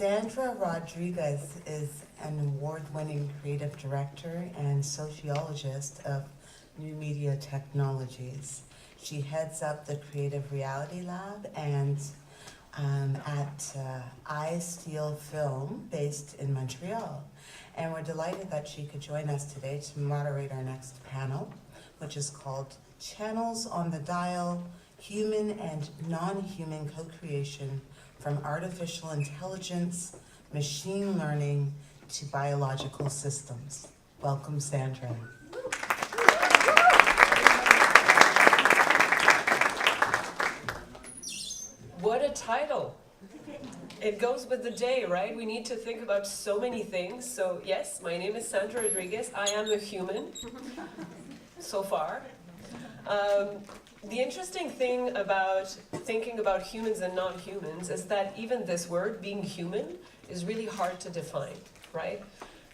Sandra Rodriguez is an award-winning creative director and sociologist of new media technologies. She heads up the Creative Reality Lab and at iSteel Film, based in Montreal. And we're delighted that she could join us today to moderate our next panel, which is called Channels on the Dial, Human and Non-Human Co-Creation from Artificial Intelligence, Machine Learning to Biological Systems. Welcome, Sandra. What a title. It goes with the day, right? We need to think about so many things. So yes, my name is Sandra Rodriguez. I am a human, so far. The interesting thing about thinking about humans and non-humans is that even this word, being human, is really hard to define, right?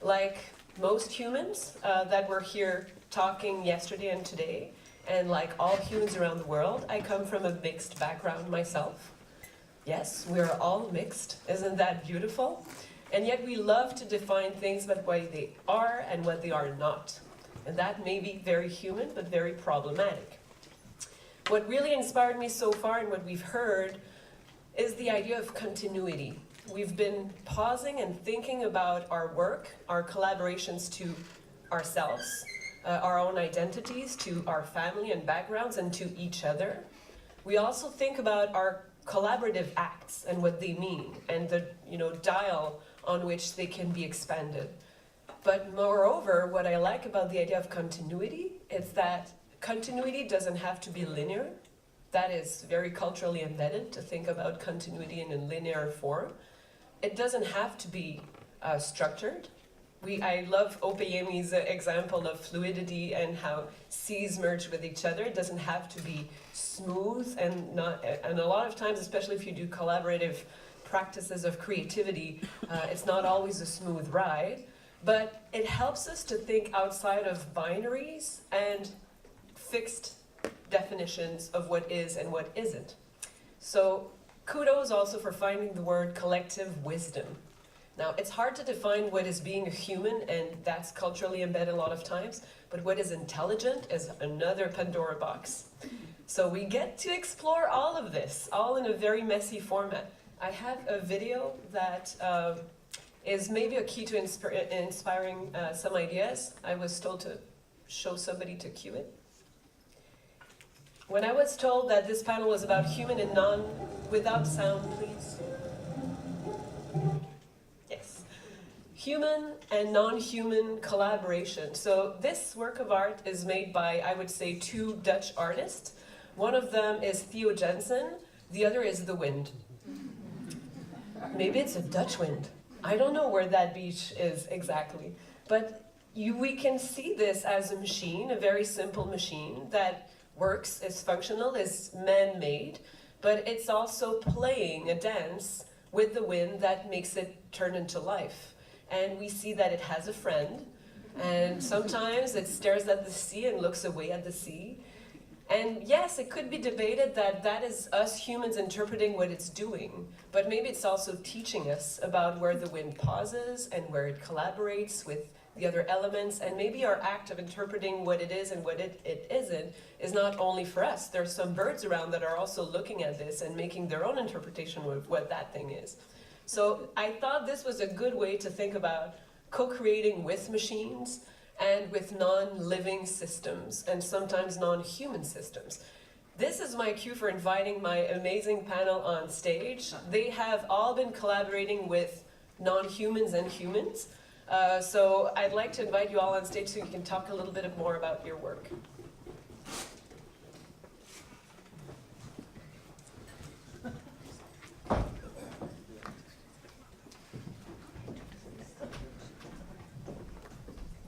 Like most humans that were here talking yesterday and today, and like all humans around the world, I come from a mixed background myself. Yes, we're all mixed. Isn't that beautiful? And yet we love to define things about what they are and what they are not. And that may be very human, but very problematic. What really inspired me so far and what we've heard is the idea of continuity. We've been pausing and thinking about our work, our collaborations to ourselves, our own identities, to our family and backgrounds, and to each other. We also think about our collaborative acts and what they mean, and the dial on which they can be expanded. But moreover, what I like about the idea of continuity is that continuity doesn't have to be linear. That is very culturally embedded to think about continuity in a linear form. It doesn't have to be structured. I love Opeyemi's example of fluidity and how seas merge with each other. It doesn't have to be smooth and a lot of times, especially if you do collaborative practices of creativity, it's not always a smooth ride. But it helps us to think outside of binaries and fixed definitions of what is and what isn't. So kudos also for finding the word collective wisdom. Now, it's hard to define what is being a human, and that's culturally embedded a lot of times, but what is intelligent is another Pandora box. So we get to explore all of this, all in a very messy format. I have a video that is maybe a key to inspiring some ideas. I was told to show somebody to cue it. When I was told that this panel was about human and without sound, please. Yes. Human and non-human collaboration. So this work of art is made by, I would say, two Dutch artists. One of them is Theo Jensen, the other is the wind. Maybe it's a Dutch wind. I don't know where that beach is exactly. But we can see this as a machine, a very simple machine that works, is functional, is man-made, but it's also playing a dance with the wind that makes it turn into life. And we see that it has a friend, and sometimes it stares at the sea and looks away at the sea. And yes, it could be debated that that is us humans interpreting what it's doing, but maybe it's also teaching us about where the wind pauses and where it collaborates with the other elements, and maybe our act of interpreting what it is and what it isn't is not only for us. There's some birds around that are also looking at this and making their own interpretation of what that thing is. So I thought this was a good way to think about co-creating with machines and with non-living systems and sometimes non-human systems. This is my cue for inviting my amazing panel on stage. They have all been collaborating with non-humans and humans. So I'd like to invite you all on stage so you can talk a little bit more about your work.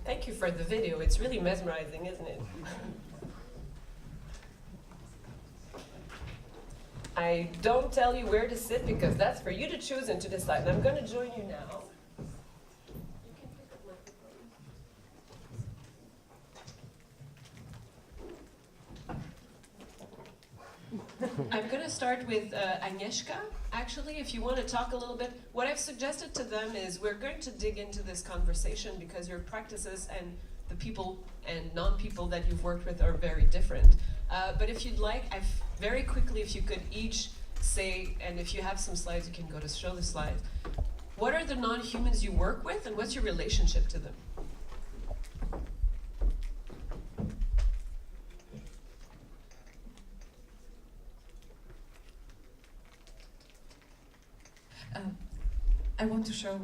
Thank you for the video. It's really mesmerizing, isn't it? I don't tell you where to sit because that's for you to choose and to decide. And I'm going to join you now. I'm going to start with Agnieszka, actually, if you want to talk a little bit. What I've suggested to them is we're going to dig into this conversation because your practices and the people and non-people that you've worked with are very different. But if you'd like, very quickly, if you could each say, and if you have some slides, you can go to show the slides. What are the non-humans you work with, and what's your relationship to them? I want to show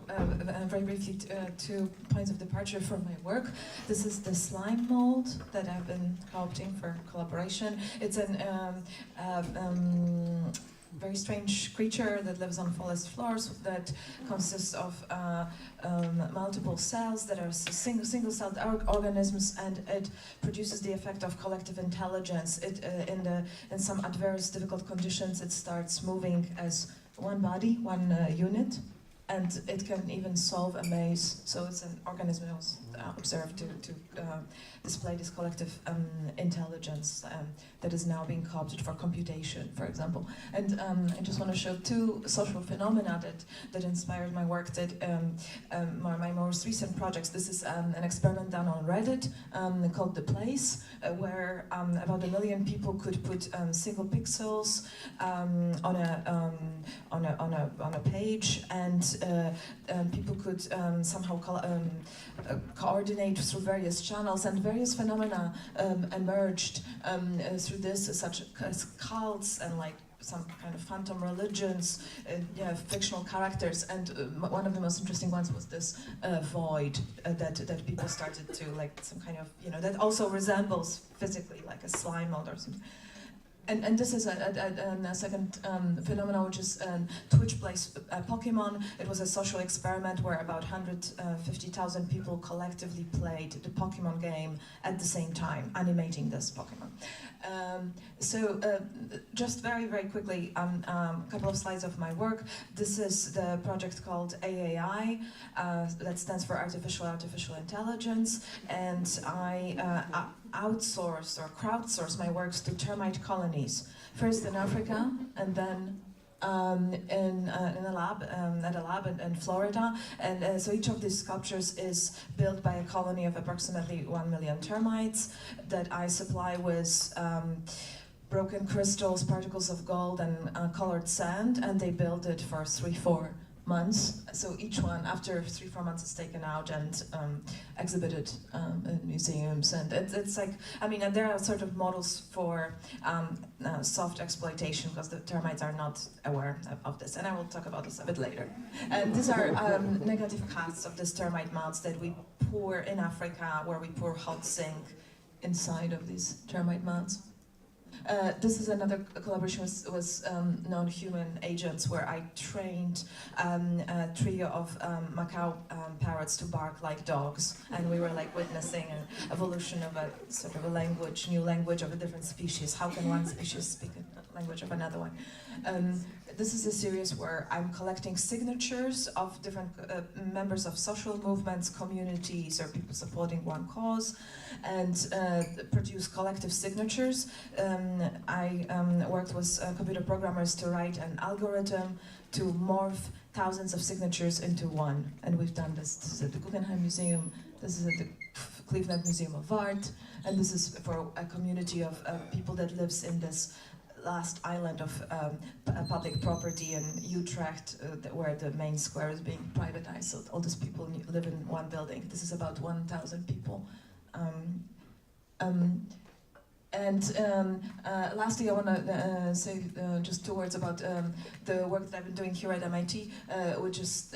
very briefly 2 points of departure from my work. This is the slime mold that I've been co-opting for collaboration. It's an very strange creature that lives on forest floors that consists of multiple cells that are single-celled organisms, and it produces the effect of collective intelligence. In some adverse, difficult conditions, it starts moving as one body, one unit, and it can even solve a maze. So it's an organism that was observed to display this collective intelligence that is now being co-opted for computation, for example. And I just want to show 2 social phenomena that inspired my work, my most recent projects. This is an experiment done on Reddit called The Place, where about 1 million people could put single pixels on a page, and people could somehow coordinate through various channels, and various phenomena emerged through this, such as cults and like some kind of phantom religions, fictional characters, and one of the most interesting ones was this void that people started to, like, some kind of, that also resembles physically like a slime mold or something. And this is a second phenomenon, which is Twitch plays Pokemon. It was a social experiment where about 150,000 people collectively played the Pokemon game at the same time, animating this Pokemon. Just very, very quickly, a couple of slides of my work. This is the project called AAI, that stands for Artificial Intelligence, and I outsource or crowdsource my works to termite colonies, first in Africa and then in a lab, at a lab in Florida. And so each of these sculptures is built by a colony of approximately 1 million termites that I supply with broken crystals, particles of gold, and colored sand, and they build it for 3-4 months. So each one, after 3-4 months, is taken out and exhibited in museums. And it's like, and there are sort of models for soft exploitation, because the termites are not aware of this. And I will talk about this a bit later. And these are negative casts of these termite mounds that we pour in Africa, where we pour hot zinc inside of these termite mounds. This is another collaboration with non-human agents, where I trained a trio of macaw parrots to bark like dogs, and we were like witnessing an evolution of a sort of a language, new language of a different species. How can one species speak a language of another one? This is a series where I'm collecting signatures of different members of social movements, communities, or people supporting one cause, and produce collective signatures. I worked with computer programmers to write an algorithm to morph thousands of signatures into one, and we've done this. This is at the Guggenheim Museum, this is at the Cleveland Museum of Art, and this is for a community of people that lives in this last island of public property in Utrecht, where the main square is being privatized. So all these people live in one building. This is about 1,000 people. Lastly, I want to say just 2 words about the work that I've been doing here at MIT, which is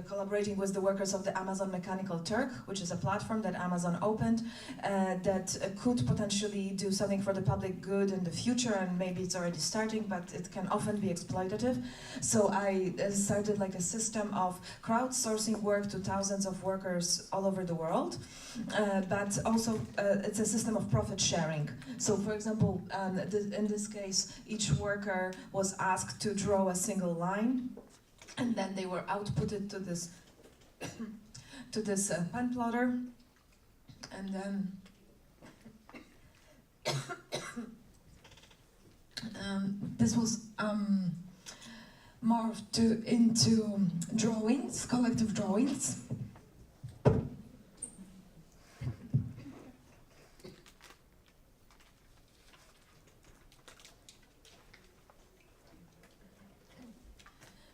collaborating with the workers of the Amazon Mechanical Turk, which is a platform that Amazon opened that could potentially do something for the public good in the future, and maybe it's already starting, but it can often be exploitative. So I started like a system of crowdsourcing work to thousands of workers all over the world, but also it's a system of profit sharing. So for example, in this case, each worker was asked to draw a single line, and then they were outputted to this pen plotter, and then This was morphed into drawings, collective drawings.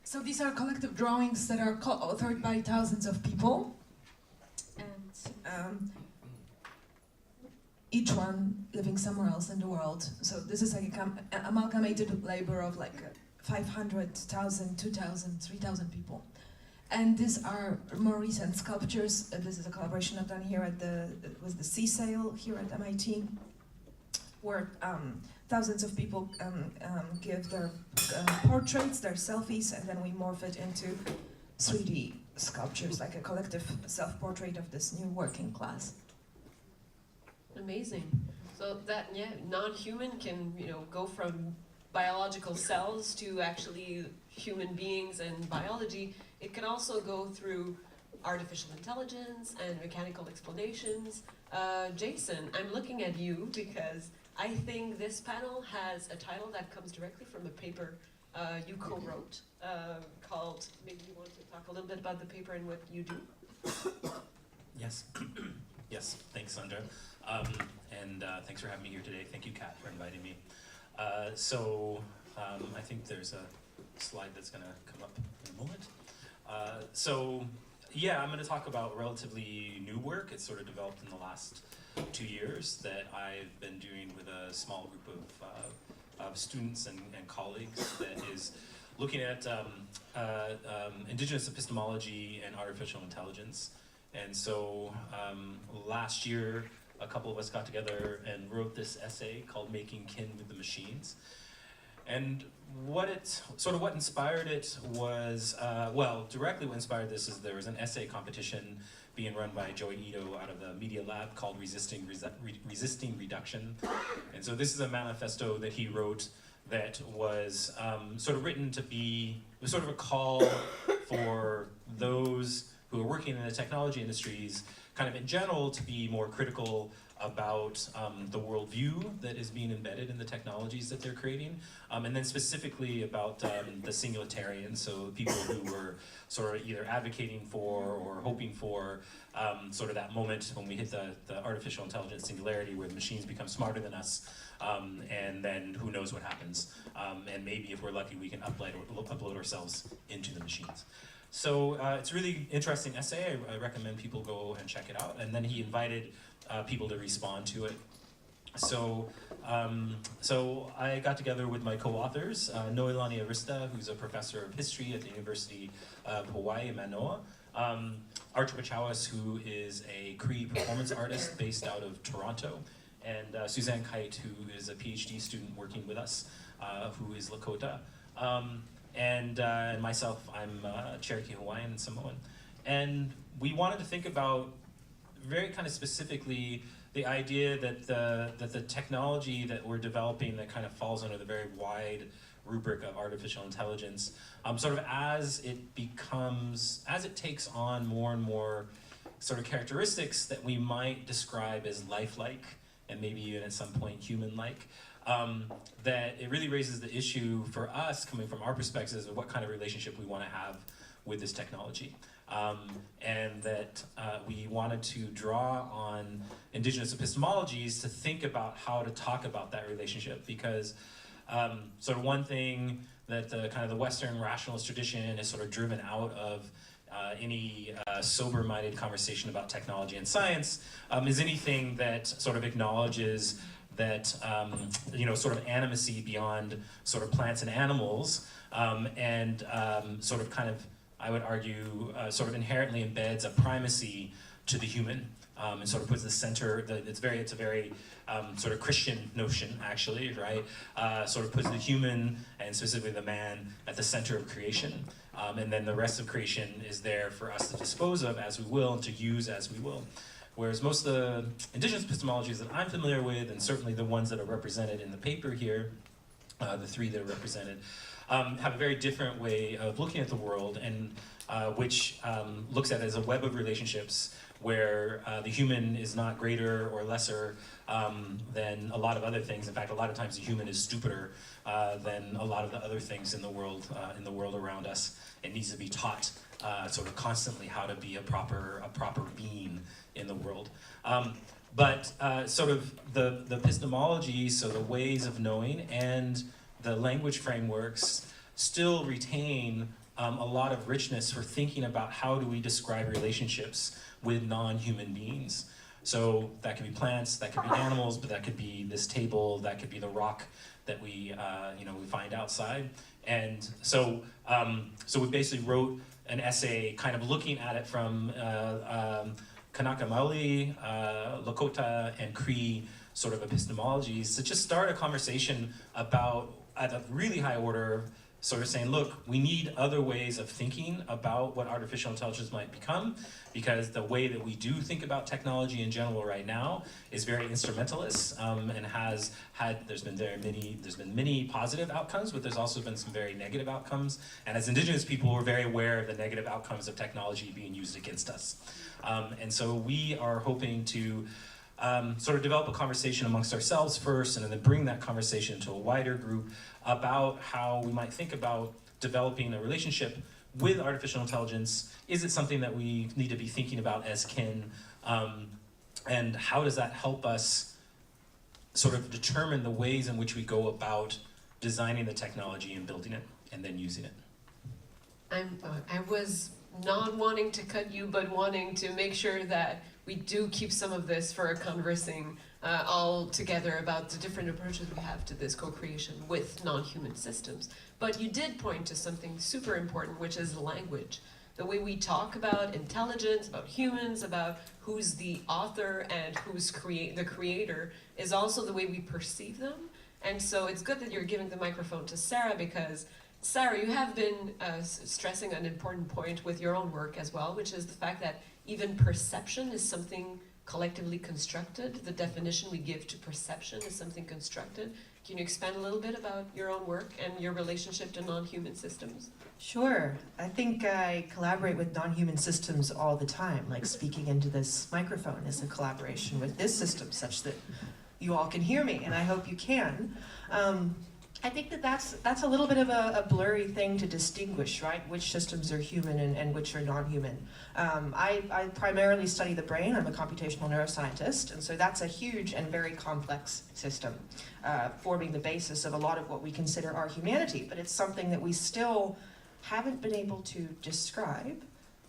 So these are collective drawings that are authored by thousands of people, and each one living somewhere else in the world. So this is like an amalgamated labor of like 500,000, 2,000, 3,000 people. And these are more recent sculptures. This is a collaboration I've done here with the Sea Sail here at MIT, where thousands of people give their portraits, their selfies, and then we morph it into 3D sculptures, like a collective self-portrait of this new working class. Amazing. So that, yeah, non-human can, go from biological cells to actually human beings and biology. It can also go through artificial intelligence and mechanical explanations. Jason, I'm looking at you because I think this panel has a title that comes directly from a paper you co-wrote called, maybe you want to talk a little bit about the paper and what you do? Yes. Yes, thanks, Sandra. And thanks for having me here today. Thank you, Kat, for inviting me. I think there's a slide that's going to come up in a moment. I'm going to talk about relatively new work. It's sort of developed in the last 2 years that I've been doing with a small group of students and colleagues that is looking at Indigenous epistemology and artificial intelligence. And so last year, a couple of us got together and wrote this essay called Making Kin with the Machines. And what inspired it was, directly what inspired this is there was an essay competition being run by Joey Ito out of the Media Lab called Resisting Reduction. And so this is a manifesto that he wrote that was written to be sort of a call for those who are working in the technology industries, kind of in general, to be more critical about the worldview that is being embedded in the technologies that they're creating, and then specifically about the singularitarians, so people who were sort of either advocating for or hoping for sort of that moment when we hit the artificial intelligence singularity where the machines become smarter than us, and then who knows what happens, and maybe if we're lucky we can upload ourselves into the machines. So it's a really interesting essay. I recommend people go and check it out. And then he invited people to respond to it. So I got together with my co-authors, Noelani Arista, who's a professor of history at the University of Hawaii, Manoa, Archie Pachawas, who is a Cree performance artist based out of Toronto, and Suzanne Kite, who is a PhD student working with us, who is Lakota. And myself, I'm Cherokee Hawaiian and Samoan. And we wanted to think about very kind of specifically the idea that the technology that we're developing that kind of falls under the very wide rubric of artificial intelligence, sort of as it takes on more and more sort of characteristics that we might describe as lifelike and maybe even at some point human-like, that it really raises the issue for us, coming from our perspectives, of what kind of relationship we want to have with this technology. And that we wanted to draw on Indigenous epistemologies to think about how to talk about that relationship, because sort of one thing that the kind of the Western rationalist tradition is sort of driven out of any sober-minded conversation about technology and science is anything that sort of acknowledges that sort of animacy beyond sort of plants and animals, and sort of kind of, I would argue, sort of inherently embeds a primacy to the human, and sort of puts the center. It's a very sort of Christian notion, actually, right? Sort of puts the human and specifically the man at the center of creation, and then the rest of creation is there for us to dispose of as we will and to use as we will. Whereas most of the Indigenous epistemologies that I'm familiar with, and certainly the ones that are represented in the paper here, the three that are represented, have a very different way of looking at the world, and which looks at it as a web of relationships where the human is not greater or lesser than a lot of other things. In fact, a lot of times the human is stupider than a lot of the other things in the world around us. It needs to be taught sort of constantly how to be a proper being in the world. But sort of the epistemology, so the ways of knowing, and the language frameworks still retain a lot of richness for thinking about how do we describe relationships with non-human beings. So that could be plants, that could be animals, but that could be this table, that could be the rock that we we find outside. And so we basically wrote an essay kind of looking at it from Kanaka Maoli, Lakota, and Cree sort of epistemologies to just start a conversation about, at a really high order, sort of saying, look, we need other ways of thinking about what artificial intelligence might become, because the way that we do think about technology in general right now is very instrumentalist, and there's been many positive outcomes, but there's also been some very negative outcomes. And as Indigenous people, we're very aware of the negative outcomes of technology being used against us. And so we are hoping to sort of develop a conversation amongst ourselves first, and then bring that conversation to a wider group about how we might think about developing a relationship with artificial intelligence. Is it something that we need to be thinking about as kin? And how does that help us sort of determine the ways in which we go about designing the technology and building it and then using it? I was not wanting to cut you, but wanting to make sure that we do keep some of this for conversing all together about the different approaches we have to this co-creation with non-human systems. But you did point to something super important, which is language. The way we talk about intelligence, about humans, about who's the author and who's the creator, is also the way we perceive them. And so it's good that you're giving the microphone to Sarah, because Sarah, you have been stressing an important point with your own work as well, which is the fact that even perception is something collectively constructed. The definition we give to perception is something constructed. Can you expand a little bit about your own work and your relationship to non-human systems? Sure. I think I collaborate with non-human systems all the time. Like speaking into this microphone is a collaboration with this system, such that you all can hear me, and I hope you can. I think that's a little bit of a blurry thing to distinguish, right? Which systems are human and which are non-human. I primarily study the brain. I'm a computational neuroscientist, and so that's a huge and very complex system, forming the basis of a lot of what we consider our humanity. But it's something that we still haven't been able to describe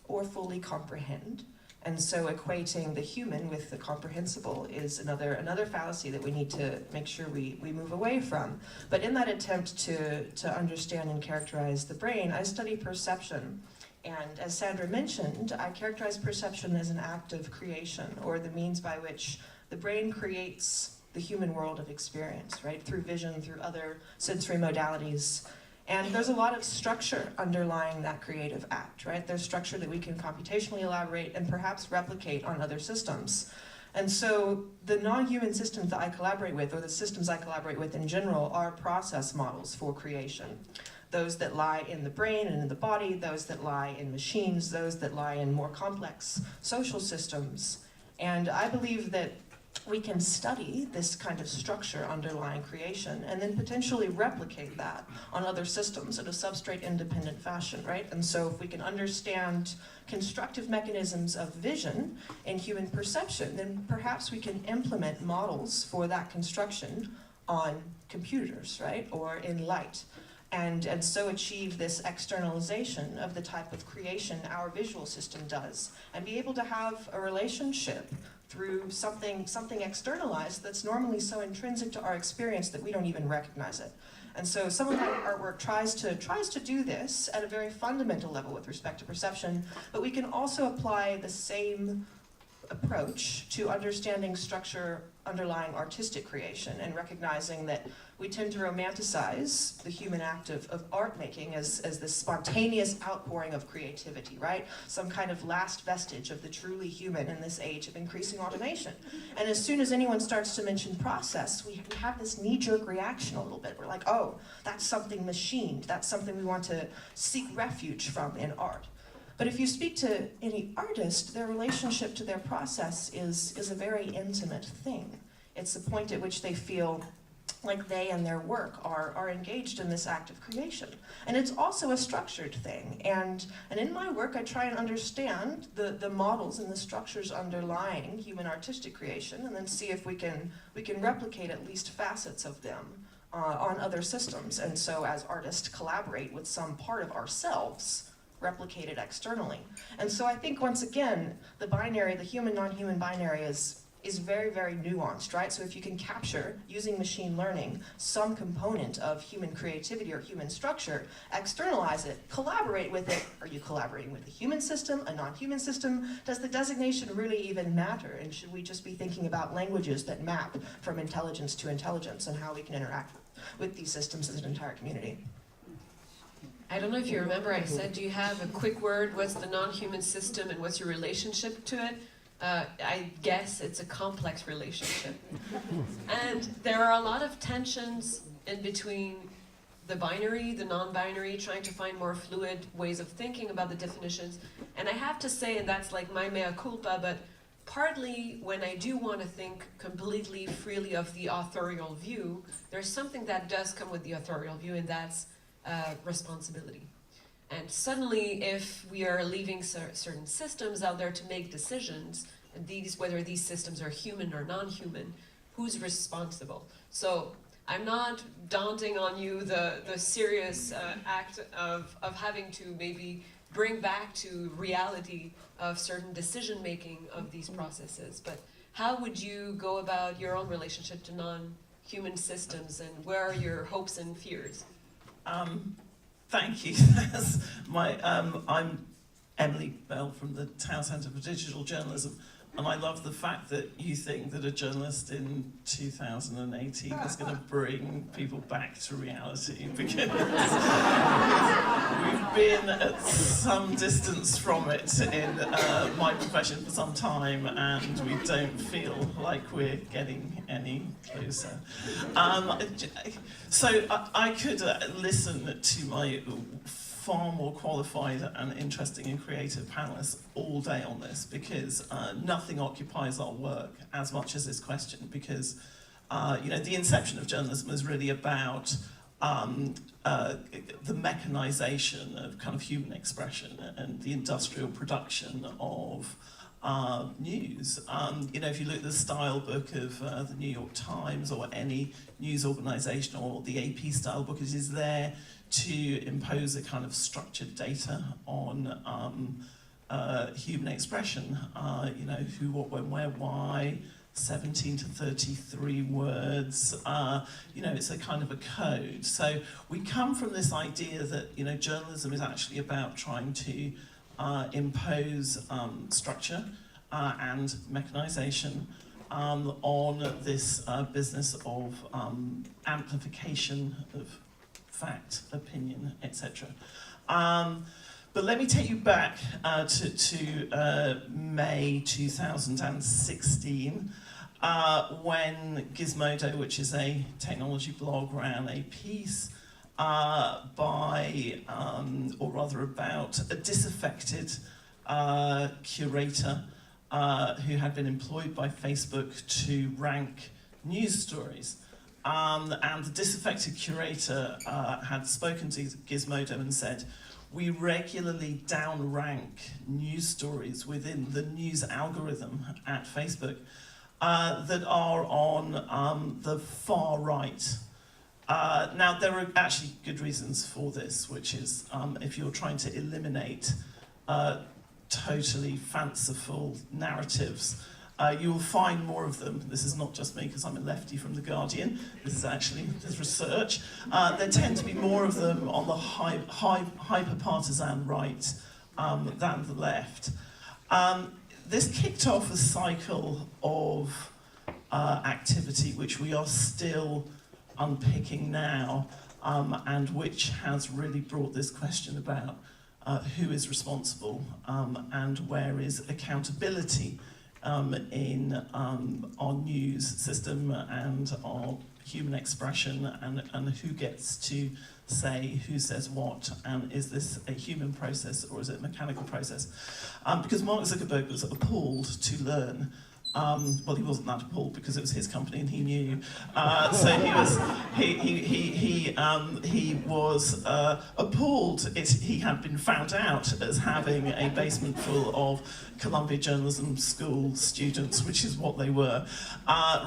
or fully comprehend. And so equating the human with the comprehensible is another fallacy that we need to make sure we move away from. But in that attempt to understand and characterize the brain, I study perception. And as Sandra mentioned, I characterize perception as an act of creation, or the means by which the brain creates the human world of experience, right? Through vision, through other sensory modalities. And there's a lot of structure underlying that creative act, right? There's structure that we can computationally elaborate and perhaps replicate on other systems. And so the non-human systems that I collaborate with, or the systems I collaborate with in general, are process models for creation. Those that lie in the brain and in the body, those that lie in machines, those that lie in more complex social systems. And I believe that we can study this kind of structure underlying creation and then potentially replicate that on other systems in a substrate-independent fashion, right? And so if we can understand constructive mechanisms of vision in human perception, then perhaps we can implement models for that construction on computers, right? Or in light. And so achieve this externalization of the type of creation our visual system does, and be able to have a relationship through something externalized that's normally so intrinsic to our experience that we don't even recognize it. And so some of my artwork tries to do this at a very fundamental level with respect to perception, but we can also apply the same approach to understanding structure underlying artistic creation, and recognizing that we tend to romanticize the human act of art making as this spontaneous outpouring of creativity, right? Some kind of last vestige of the truly human in this age of increasing automation. And as soon as anyone starts to mention process, we have this knee-jerk reaction a little bit. We're like, oh, that's something machined. That's something we want to seek refuge from in art. But if you speak to any artist, their relationship to their process is a very intimate thing. It's the point at which they feel like they and their work are engaged in this act of creation. And it's also a structured thing. And in my work, I try and understand the models and the structures underlying human artistic creation, and then see if we can replicate at least facets of them on other systems. And so as artists collaborate with some part of ourselves, replicate it externally. And so I think, once again, the binary, the human, non-human binary is very, very nuanced, right? So if you can capture, using machine learning, some component of human creativity or human structure, externalize it, collaborate with it. Are you collaborating with a human system, a non-human system? Does the designation really even matter? And should we just be thinking about languages that map from intelligence to intelligence and how we can interact with these systems as an entire community? I don't know if you remember, I said, do you have a quick word? What's the non-human system and what's your relationship to it? I guess it's a complex relationship. And there are a lot of tensions in between the binary, the non-binary, trying to find more fluid ways of thinking about the definitions. And I have to say, and that's like my mea culpa, but partly when I do want to think completely freely of the authorial view, there's something that does come with the authorial view, and that's responsibility. And suddenly, if we are leaving certain systems out there to make decisions, and whether these systems are human or non-human, who's responsible? So I'm not daunting on you the serious act of having to maybe bring back to reality of certain decision-making of these processes, but how would you go about your own relationship to non-human systems, and where are your hopes and fears? Thank you. I'm Emily Bell from the Town Centre for Digital Journalism, and I love the fact that you think that a journalist in 2018 is going to bring people back to reality, because we've been at some distance from it in my profession for some time, and we don't feel like we're getting any closer. So I could listen to my far more qualified and interesting and creative panelists all day on this, because nothing occupies our work as much as this question, because the inception of journalism is really about the mechanization of kind of human expression and the industrial production of news. If you look at the style book of the New York Times or any news organization, or the AP style book, it is there to impose a kind of structured data on human expression. Who, what, when, where, why, 17 to 33 words. It's a kind of a code. So we come from this idea that journalism is actually about trying to impose structure and mechanization on this business of amplification of fact, opinion, etc. But let me take you back to May 2016, when Gizmodo, which is a technology blog, ran a piece about a disaffected curator who had been employed by Facebook to rank news stories. And the disaffected curator had spoken to Gizmodo and said, we regularly downrank news stories within the news algorithm at Facebook that are on the far right. Now, there are actually good reasons for this, which is if you're trying to eliminate totally fanciful narratives, you will find more of them. This is not just me, because I'm a lefty from The Guardian. There's research. There tend to be more of them on the hyper-partisan right than the left. This kicked off a cycle of activity which we are still unpicking now, and which has really brought this question about who is responsible and where is accountability in our news system and our human expression, and who gets to say who says what, and is this a human process or is it a mechanical process? Because Mark Zuckerberg was appalled to learn. Well, he wasn't that appalled because it was his company and he knew. So he was appalled. He had been found out as having a basement full of Columbia Journalism School students, which is what they were,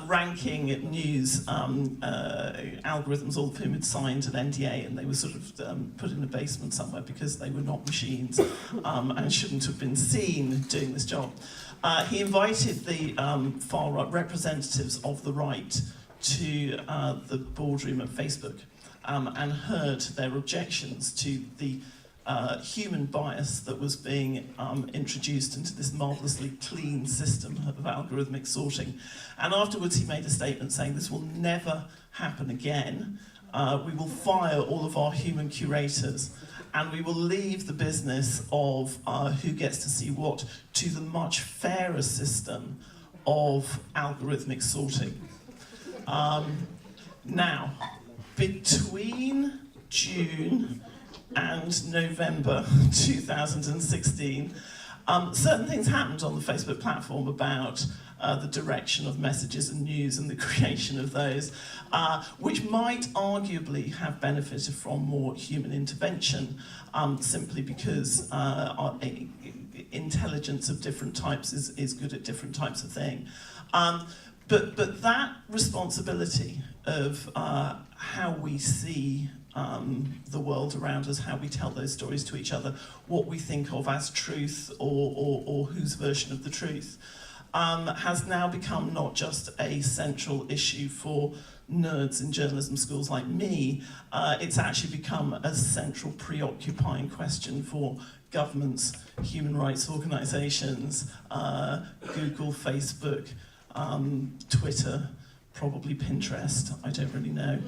ranking news algorithms, all of whom had signed an NDA, and they were sort of put in a basement somewhere because they were not machines and shouldn't have been seen doing this job. He invited the far-right representatives of the right to the boardroom at Facebook and heard their objections to the human bias that was being introduced into this marvellously clean system of algorithmic sorting. And afterwards he made a statement saying this will never happen again. We will fire all of our human curators, and we will leave the business of who gets to see what to the much fairer system of algorithmic sorting. Now, between June and November 2016, certain things happened on the Facebook platform about the direction of messages and news and the creation of those, which might arguably have benefited from more human intervention, simply because intelligence of different types is good at different types of thing. But that responsibility of how we see the world around us, how we tell those stories to each other, what we think of as truth or whose version of the truth, has now become not just a central issue for nerds in journalism schools like me, it's actually become a central preoccupying question for governments, human rights organisations, Google, Facebook, Twitter, probably Pinterest, I don't really know,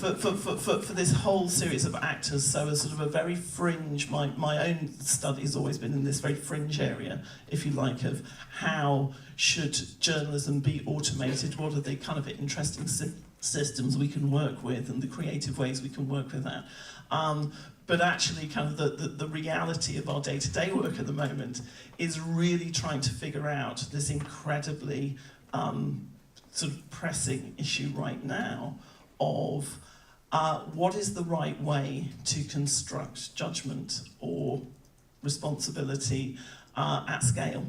for this whole series of actors. So as sort of a very fringe, my own study has always been in this very fringe area, if you like, of how should journalism be automated, what are the kind of interesting systems we can work with and the creative ways we can work with that. But actually kind of the reality of our day-to-day work at the moment is really trying to figure out this incredibly sort of pressing issue right now of what is the right way to construct judgment or responsibility at scale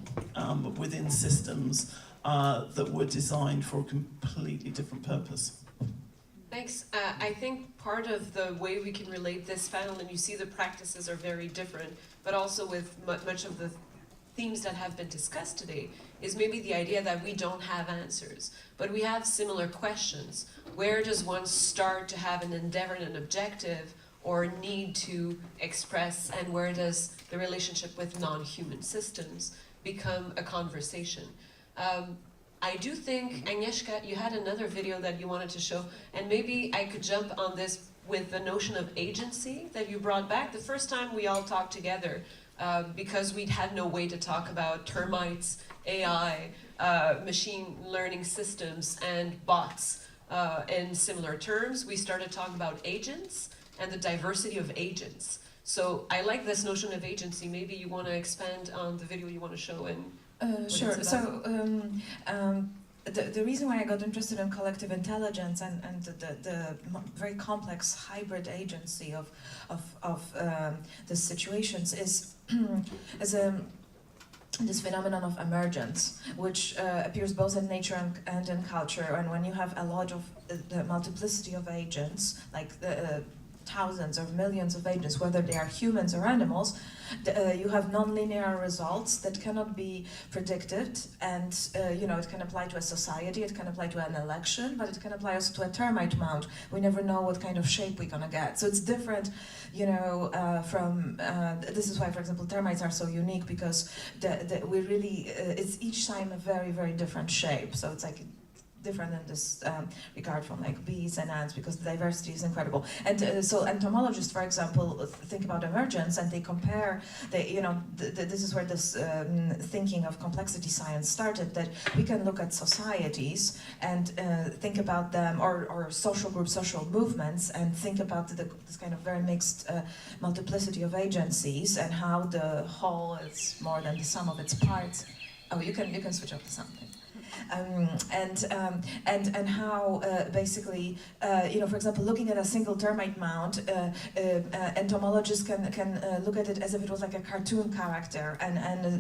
within systems that were designed for a completely different purpose. Thanks. I think part of the way we can relate this panel, and you see the practices are very different, but also with much of the themes that have been discussed today, is maybe the idea that we don't have answers, but we have similar questions. Where does one start to have an endeavor and an objective or need to express, and where does the relationship with non-human systems become a conversation? I do think, Agnieszka, you had another video that you wanted to show, and maybe I could jump on this with the notion of agency that you brought back. The first time we all talked together, because we had no way to talk about termites, AI, machine learning systems, and bots in similar terms, we started talking about agents and the diversity of agents. So I like this notion of agency. Maybe you want to expand on the video you want to show and sure. So the reason why I got interested in collective intelligence and the very complex hybrid agency of the situations is this phenomenon of emergence, which appears both in nature and in culture. And when you have a lot of the multiplicity of agents, like the thousands or millions of agents, whether they are humans or animals, you have nonlinear results that cannot be predicted, and it can apply to a society, it can apply to an election, but it can apply also to a termite mound. We never know what kind of shape we're gonna get. So it's different, from, this is why, for example, termites are so unique, because we really, it's each time a very, very different shape. So it's like different in this regard from like bees and ants, because the diversity is incredible. And so entomologists, for example, think about emergence, and they compare. This is where this thinking of complexity science started. That we can look at societies and think about them, or social groups, social movements, and think about this kind of very mixed multiplicity of agencies, and how the whole is more than the sum of its parts. Oh, you can switch up to something. And how basically, for example, looking at a single termite mound, entomologists can look at it as if it was like a cartoon character, and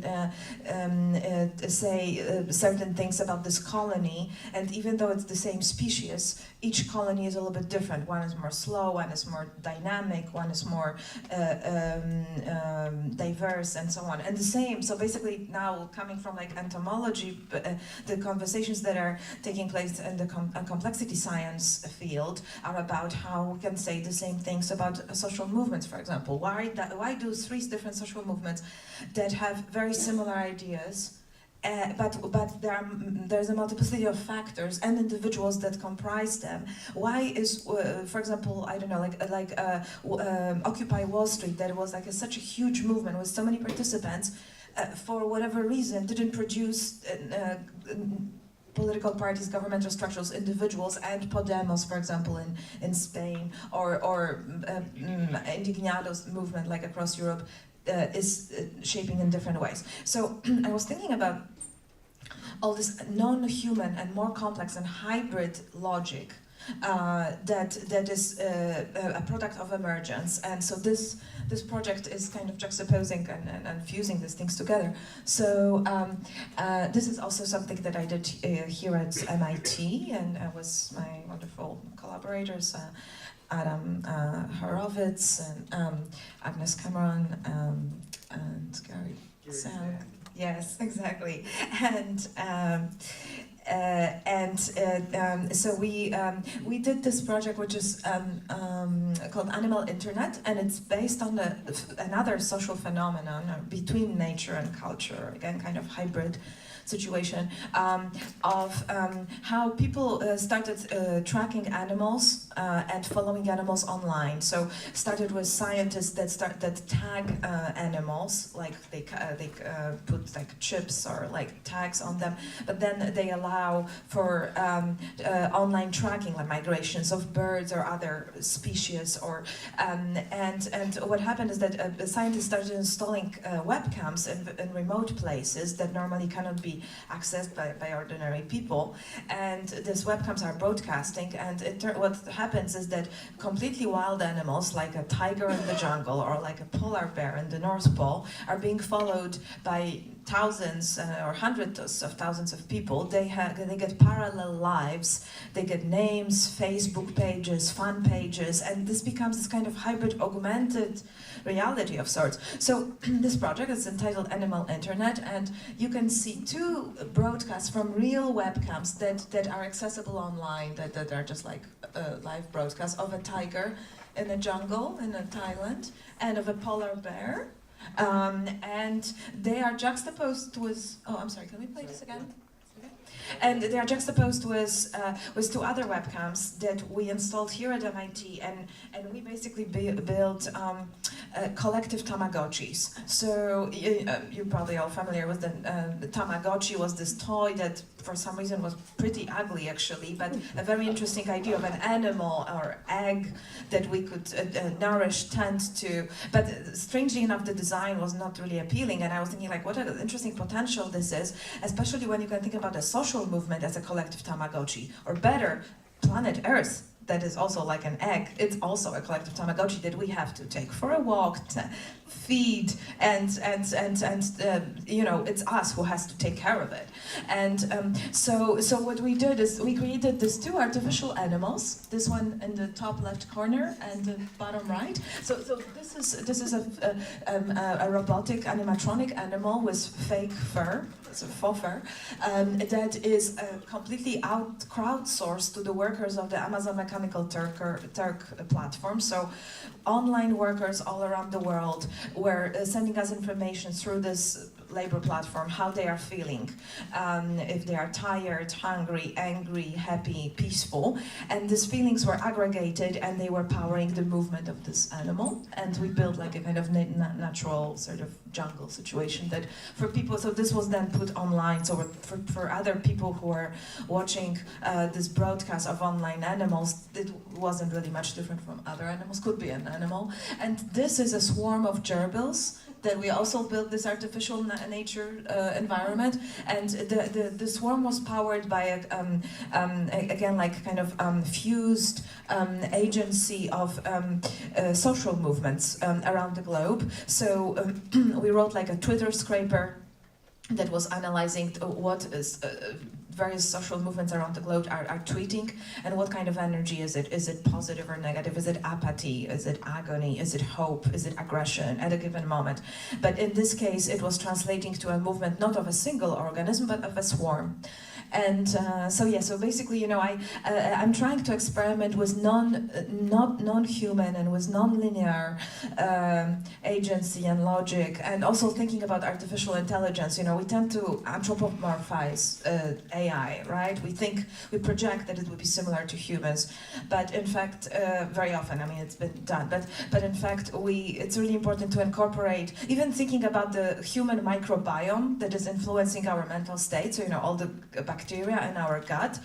say certain things about this colony. And even though it's the same species, each colony is a little bit different. One is more slow, one is more dynamic, one is more diverse, and so on. And the same. So basically, now coming from like entomology, the conversations that are taking place in the complexity science field are about how we can say the same things about social movements, for example. Why do three different social movements that have very similar ideas, but there's a multiplicity of factors and individuals that comprise them? Why is, for example, I don't know, like Occupy Wall Street, that was like such a huge movement with so many participants, for whatever reason, didn't produce political parties, governmental structures, individuals, and Podemos, for example, in Spain, or Indignados movement, like across Europe, is shaping in different ways. So I was thinking about all this non-human and more complex and hybrid logic that is a product of emergence. And so this project is kind of juxtaposing and fusing these things together. So this is also something that I did here at MIT, and with my wonderful collaborators, Adam Horowitz and Agnieszka and Gary Sam. Yes, exactly. So we did this project, which is called Animal Internet, and it's based on another social phenomenon between nature and culture, again, kind of hybrid situation, of how people started tracking animals and following animals online. So started with scientists that tag animals, like they put like chips or like tags on them, but then they allow for online tracking, like migrations of birds or other species, or and what happened is that scientists started installing webcams in remote places that normally cannot be accessed by ordinary people, and these webcams are broadcasting, and what happens is that completely wild animals, like a tiger in the jungle or like a polar bear in the North Pole, are being followed by thousands or hundreds of thousands of people. They get parallel lives, they get names, Facebook pages, fan pages, and this becomes this kind of hybrid augmented reality of sorts. So this project is entitled Animal Internet, and you can see two broadcasts from real webcams that are accessible online, that are just like live broadcasts of a tiger in a jungle in Thailand and of a polar bear. And they are juxtaposed with, oh, I'm sorry, can we play this again? And they are juxtaposed with two other webcams that we installed here at MIT, and we basically built collective Tamagotchis. So you're probably all familiar with the Tamagotchi was this toy that for some reason was pretty ugly actually, but a very interesting idea of an animal or egg that we could nourish, tend to. But strangely enough, the design was not really appealing, and I was thinking like, what an interesting potential this is, especially when you can think about a social movement as a collective Tamagotchi, or better, planet Earth. That is also like an egg. It's also a collective Tamagotchi that we have to take for a walk, feed, and you know, it's us who has to take care of it. And so what we did is we created these two artificial animals. This one in the top left corner and the bottom right. So this is a robotic animatronic animal with fake fur. It's a faux fur, that is completely crowdsourced to the workers of the Amazon Mechanical Turk platform. So online workers all around the world were sending us information through this labor platform, how they are feeling, if they are tired, hungry, angry, happy, peaceful. And these feelings were aggregated and they were powering the movement of this animal. And we built like a kind of natural sort of jungle situation that for people, so this was then put online. So for other people who are watching this broadcast of online animals, it wasn't really much different from other animals, could be an animal. And this is a swarm of gerbils that we also built this artificial nature environment, and the swarm was powered by again like kind of fused agency of social movements around the globe. So we wrote like a Twitter scraper that was analyzing what is various social movements around the globe are tweeting, and what kind of energy is it? Is it positive or negative? Is it apathy? Is it agony? Is it hope? Is it aggression at a given moment? But in this case, it was translating to a movement not of a single organism, but of a swarm. And so basically, you know, I'm trying to experiment with non-human and with non-linear agency and logic, and also thinking about artificial intelligence. You know, we tend to anthropomorphize AI, right? We project that it would be similar to humans, but in fact, very often, I mean, it's been done. But in fact, it's really important to incorporate, even thinking about the human microbiome that is influencing our mental state. So you know, all the bacteria in our gut.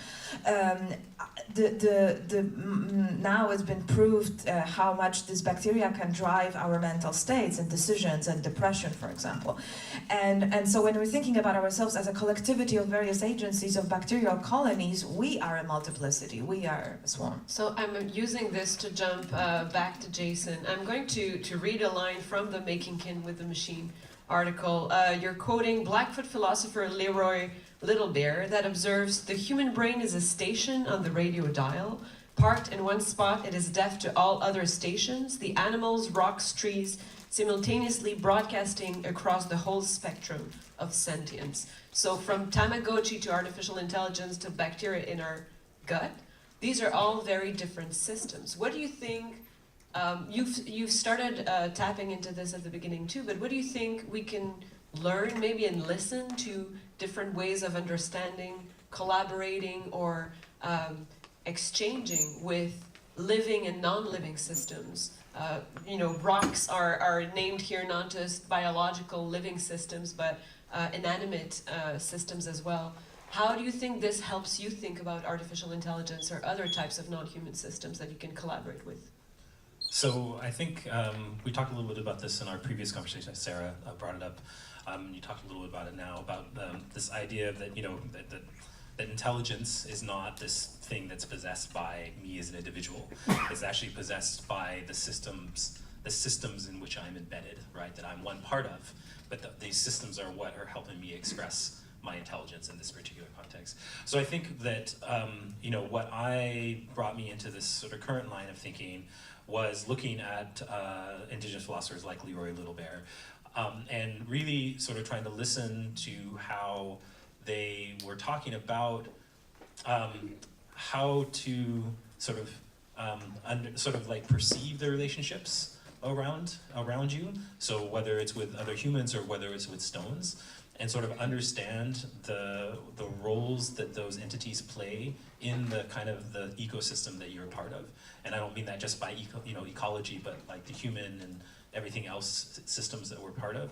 Now it's been proved how much this bacteria can drive our mental states and decisions and depression, for example. And so when we're thinking about ourselves as a collectivity of various agencies of bacterial colonies, we are a multiplicity. We are a swarm. So I'm using this to jump back to Jason. I'm going to read a line from the Making Kin with the Machine article. You're quoting Blackfoot philosopher Leroy Little Bear that observes the human brain is a station on the radio dial. Parked in one spot, it is deaf to all other stations, the animals, rocks, trees, simultaneously broadcasting across the whole spectrum of sentience. So from Tamagotchi to artificial intelligence to bacteria in our gut, these are all very different systems. What do you think? You've started tapping into this at the beginning too, but what do you think we can learn maybe and listen to different ways of understanding, collaborating, or exchanging with living and non-living systems? You know, rocks are named here not just biological living systems, but inanimate systems as well. How do you think this helps you think about artificial intelligence or other types of non-human systems that you can collaborate with? So I think we talked a little bit about this in our previous conversation. Sarah brought it up. You talked a little bit about it now, about this idea that, you know, that intelligence is not this thing that's possessed by me as an individual. It's actually possessed by the systems in which I'm embedded, right? That I'm one part of, but these systems are what are helping me express my intelligence in this particular context. So I think that, you know, what brought me into this sort of current line of thinking was looking at Indigenous philosophers like Leroy Little Bear, and really sort of trying to listen to how they were talking about how to sort of like perceive the relationships around you. So whether it's with other humans or whether it's with stones, and sort of understand the roles that those entities play in the kind of the ecosystem that you're a part of. And I don't mean that just by ecology, but like the human and everything else systems that we're part of.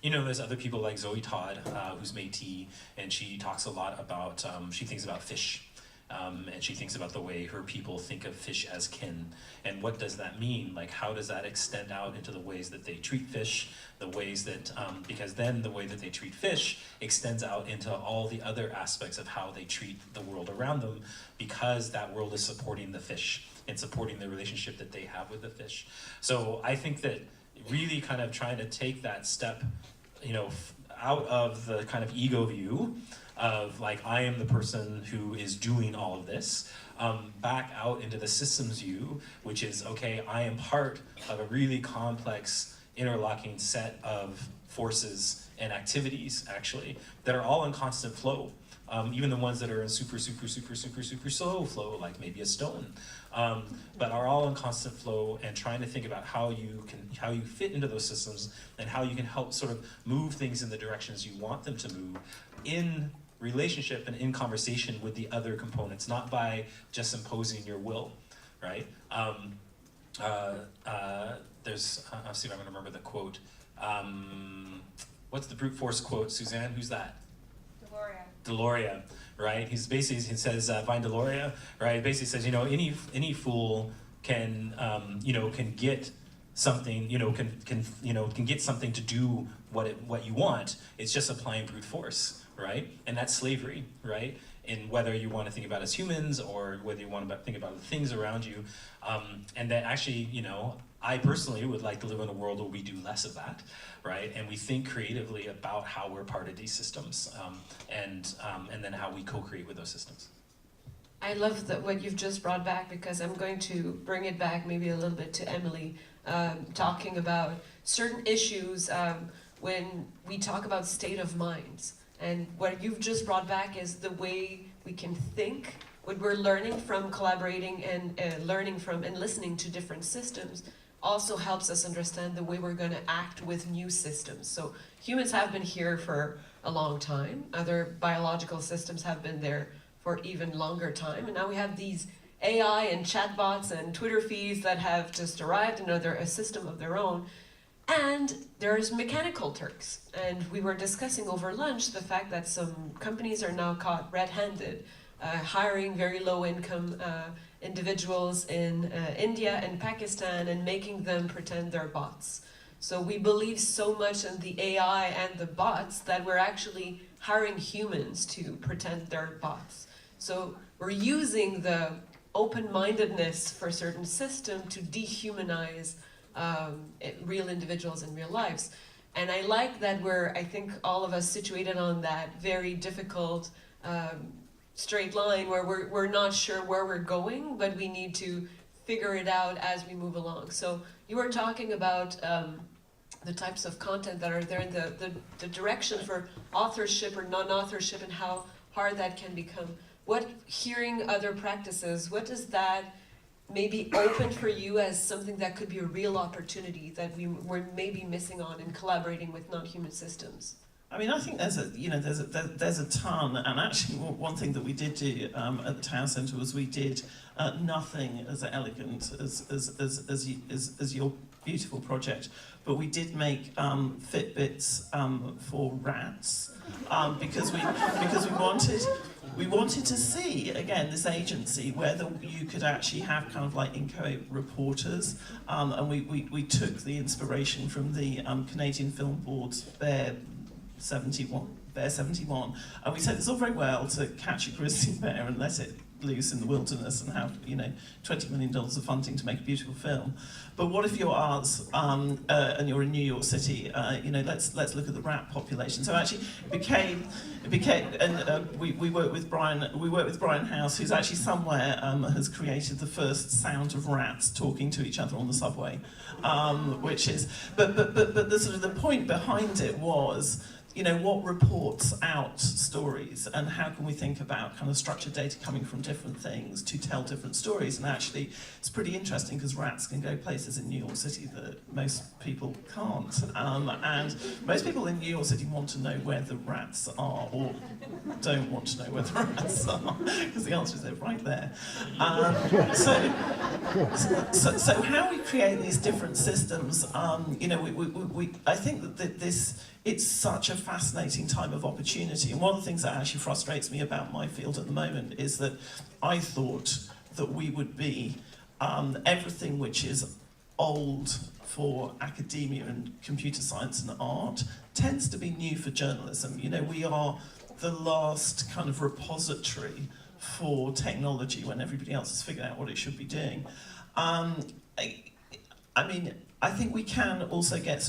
You know, there's other people like Zoe Todd, who's Métis, and she talks a lot about, she thinks about fish. And she thinks about the way her people think of fish as kin. And what does that mean? Like, how does that extend out into the ways that they treat fish, the ways that, because then the way that they treat fish extends out into all the other aspects of how they treat the world around them, because that world is supporting the fish and supporting the relationship that they have with the fish. So I think that really kind of trying to take that step, you know, out of the kind of ego view of like, I am the person who is doing all of this, back out into the systems view, which is, okay, I am part of a really complex interlocking set of forces and activities, actually, that are all in constant flow. even the ones that are in super slow flow, like maybe a stone, but are all in constant flow, and trying to think about how you fit into those systems and how you can help sort of move things in the directions you want them to move in relationship and in conversation with the other components, not by just imposing your will, right? There's, I'll see if I'm gonna remember the quote. What's the brute force quote, Suzanne? Who's that? Deloria, right? He says, Vine Deloria, right? Basically says, any fool can, can get something, can get something to do what you want. It's just applying brute force, right? And that's slavery, right? And whether you want to think about it as humans or whether you want to think about the things around you, and that actually, I personally would like to live in a world where we do less of that, right? And we think creatively about how we're part of these systems, and then how we co-create with those systems. I love what you've just brought back, because I'm going to bring it back maybe a little bit to Emily, talking about certain issues when we talk about state of minds. And what you've just brought back is the way we can think, what we're learning from collaborating and learning from and listening to different systems also helps us understand the way we're going to act with new systems. So humans have been here for a long time. Other biological systems have been there for even longer time. And now we have these AI and chatbots and Twitter feeds that have just arrived, and they're a system of their own. And there's mechanical Turks. And we were discussing over lunch the fact that some companies are now caught red-handed, hiring very low-income individuals in India and Pakistan and making them pretend they're bots. So we believe so much in the AI and the bots that we're actually hiring humans to pretend they're bots. So we're using the open-mindedness for a certain system to dehumanize real individuals in real lives. And I like that I think all of us situated on that very difficult straight line where we're not sure where we're going, but we need to figure it out as we move along. So you were talking about the types of content that are there, and the direction for authorship or non-authorship, and how hard that can become. Hearing other practices, what does that maybe open for you as something that could be a real opportunity that we're maybe missing on in collaborating with non-human systems? I mean, I think there's a ton, and actually one thing that we did do at the town centre was we did nothing as elegant as your beautiful project, but we did make Fitbits for rats because we wanted to see again this agency where you could actually have kind of like inchoate reporters, and we took the inspiration from the Canadian Film Board's Bear 71, and we said it's all very well to catch a grizzly bear and let it loose in the wilderness and have $20 million of funding to make a beautiful film, but what if you're us and you're in New York City? Let's look at the rat population. So actually it became and we work with Brian House, who's actually somewhere has created the first sound of rats talking to each other on the subway, which is but the sort of the point behind it was, what reports out stories, and how can we think about kind of structured data coming from different things to tell different stories. And actually it's pretty interesting because rats can go places in New York City that most people can't, and most people in New York City want to know where the rats are, or don't want to know where the rats are, because the answer is they're right there. So how we create these different systems, I think that it's such a fascinating time of opportunity. And one of the things that actually frustrates me about my field at the moment is that I thought that we would be everything which is old for academia and computer science and art tends to be new for journalism. We are the last kind of repository for technology when everybody else has figured out what it should be doing. I think we can also get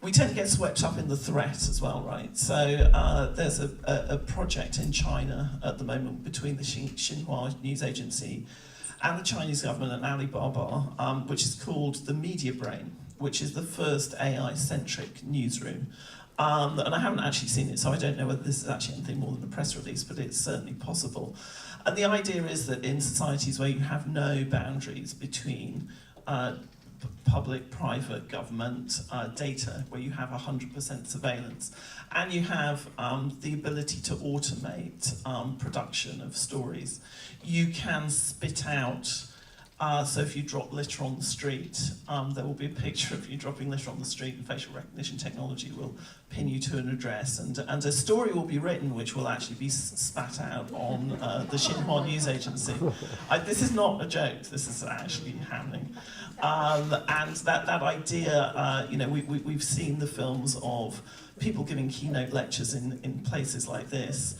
we tend to get swept up in the threat as well, right? So there's a project in China at the moment between the Xinhua news agency and the Chinese government and Alibaba, which is called the Media Brain, which is the first AI-centric newsroom. And I haven't actually seen it, so I don't know whether this is actually anything more than a press release, but it's certainly possible. And the idea is that in societies where you have no boundaries between public, private, government data, where you have 100% surveillance, and you have the ability to automate production of stories, you can spit out. So if you drop litter on the street, there will be a picture of you dropping litter on the street, and facial recognition technology will pin you to an address, and a story will be written which will actually be spat out on the Xinhua news agency. This is not a joke, this is actually happening. And that idea, we've seen the films of people giving keynote lectures in places like this,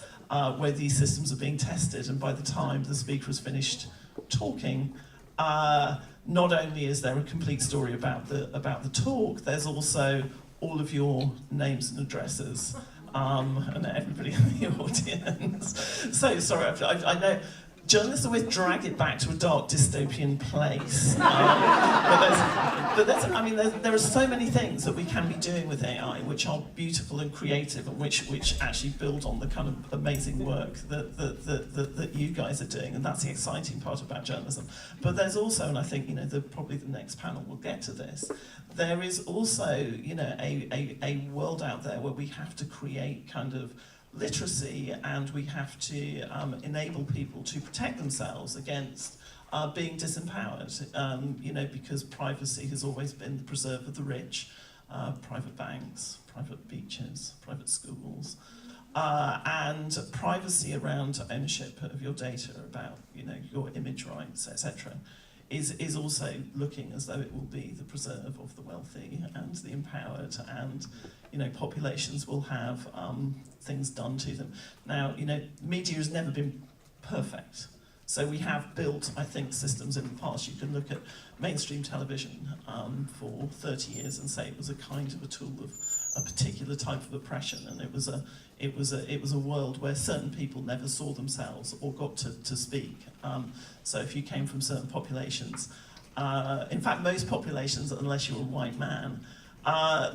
where these systems are being tested, and by the time the speaker has finished talking, not only is there a complete story about the talk, there's also all of your names and addresses, and everybody in the audience. So sorry, I know journalists always drag it back to a dark dystopian place. There are so many things that we can be doing with AI which are beautiful and creative, and which actually build on the kind of amazing work that you guys are doing, and that's the exciting part about journalism. But there's also, and I think probably the next panel will get to this, there is also a world out there where we have to create kind of literacy, and we have to enable people to protect themselves against being disempowered, because privacy has always been the preserve of the rich, private banks, private beaches, private schools, and privacy around ownership of your data, about your image rights, etc., is also looking as though it will be the preserve of the wealthy and the empowered, and populations will have things done to them. Now, media has never been perfect. So we have built, I think, systems in the past. You can look at mainstream television for 30 years and say it was a kind of a tool of a particular type of oppression, and it was a world where certain people never saw themselves or got to speak. So if you came from certain populations, in fact, most populations, unless you were a white man,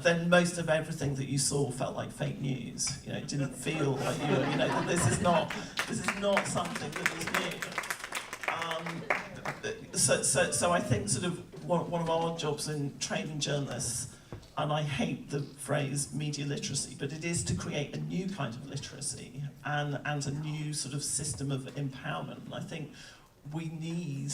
then most of everything that you saw felt like fake news. It didn't feel like you were, this is not something that is new. So I think sort of one of our jobs in training journalists, and I hate the phrase media literacy, but it is to create a new kind of literacy and a new sort of system of empowerment. And I think we need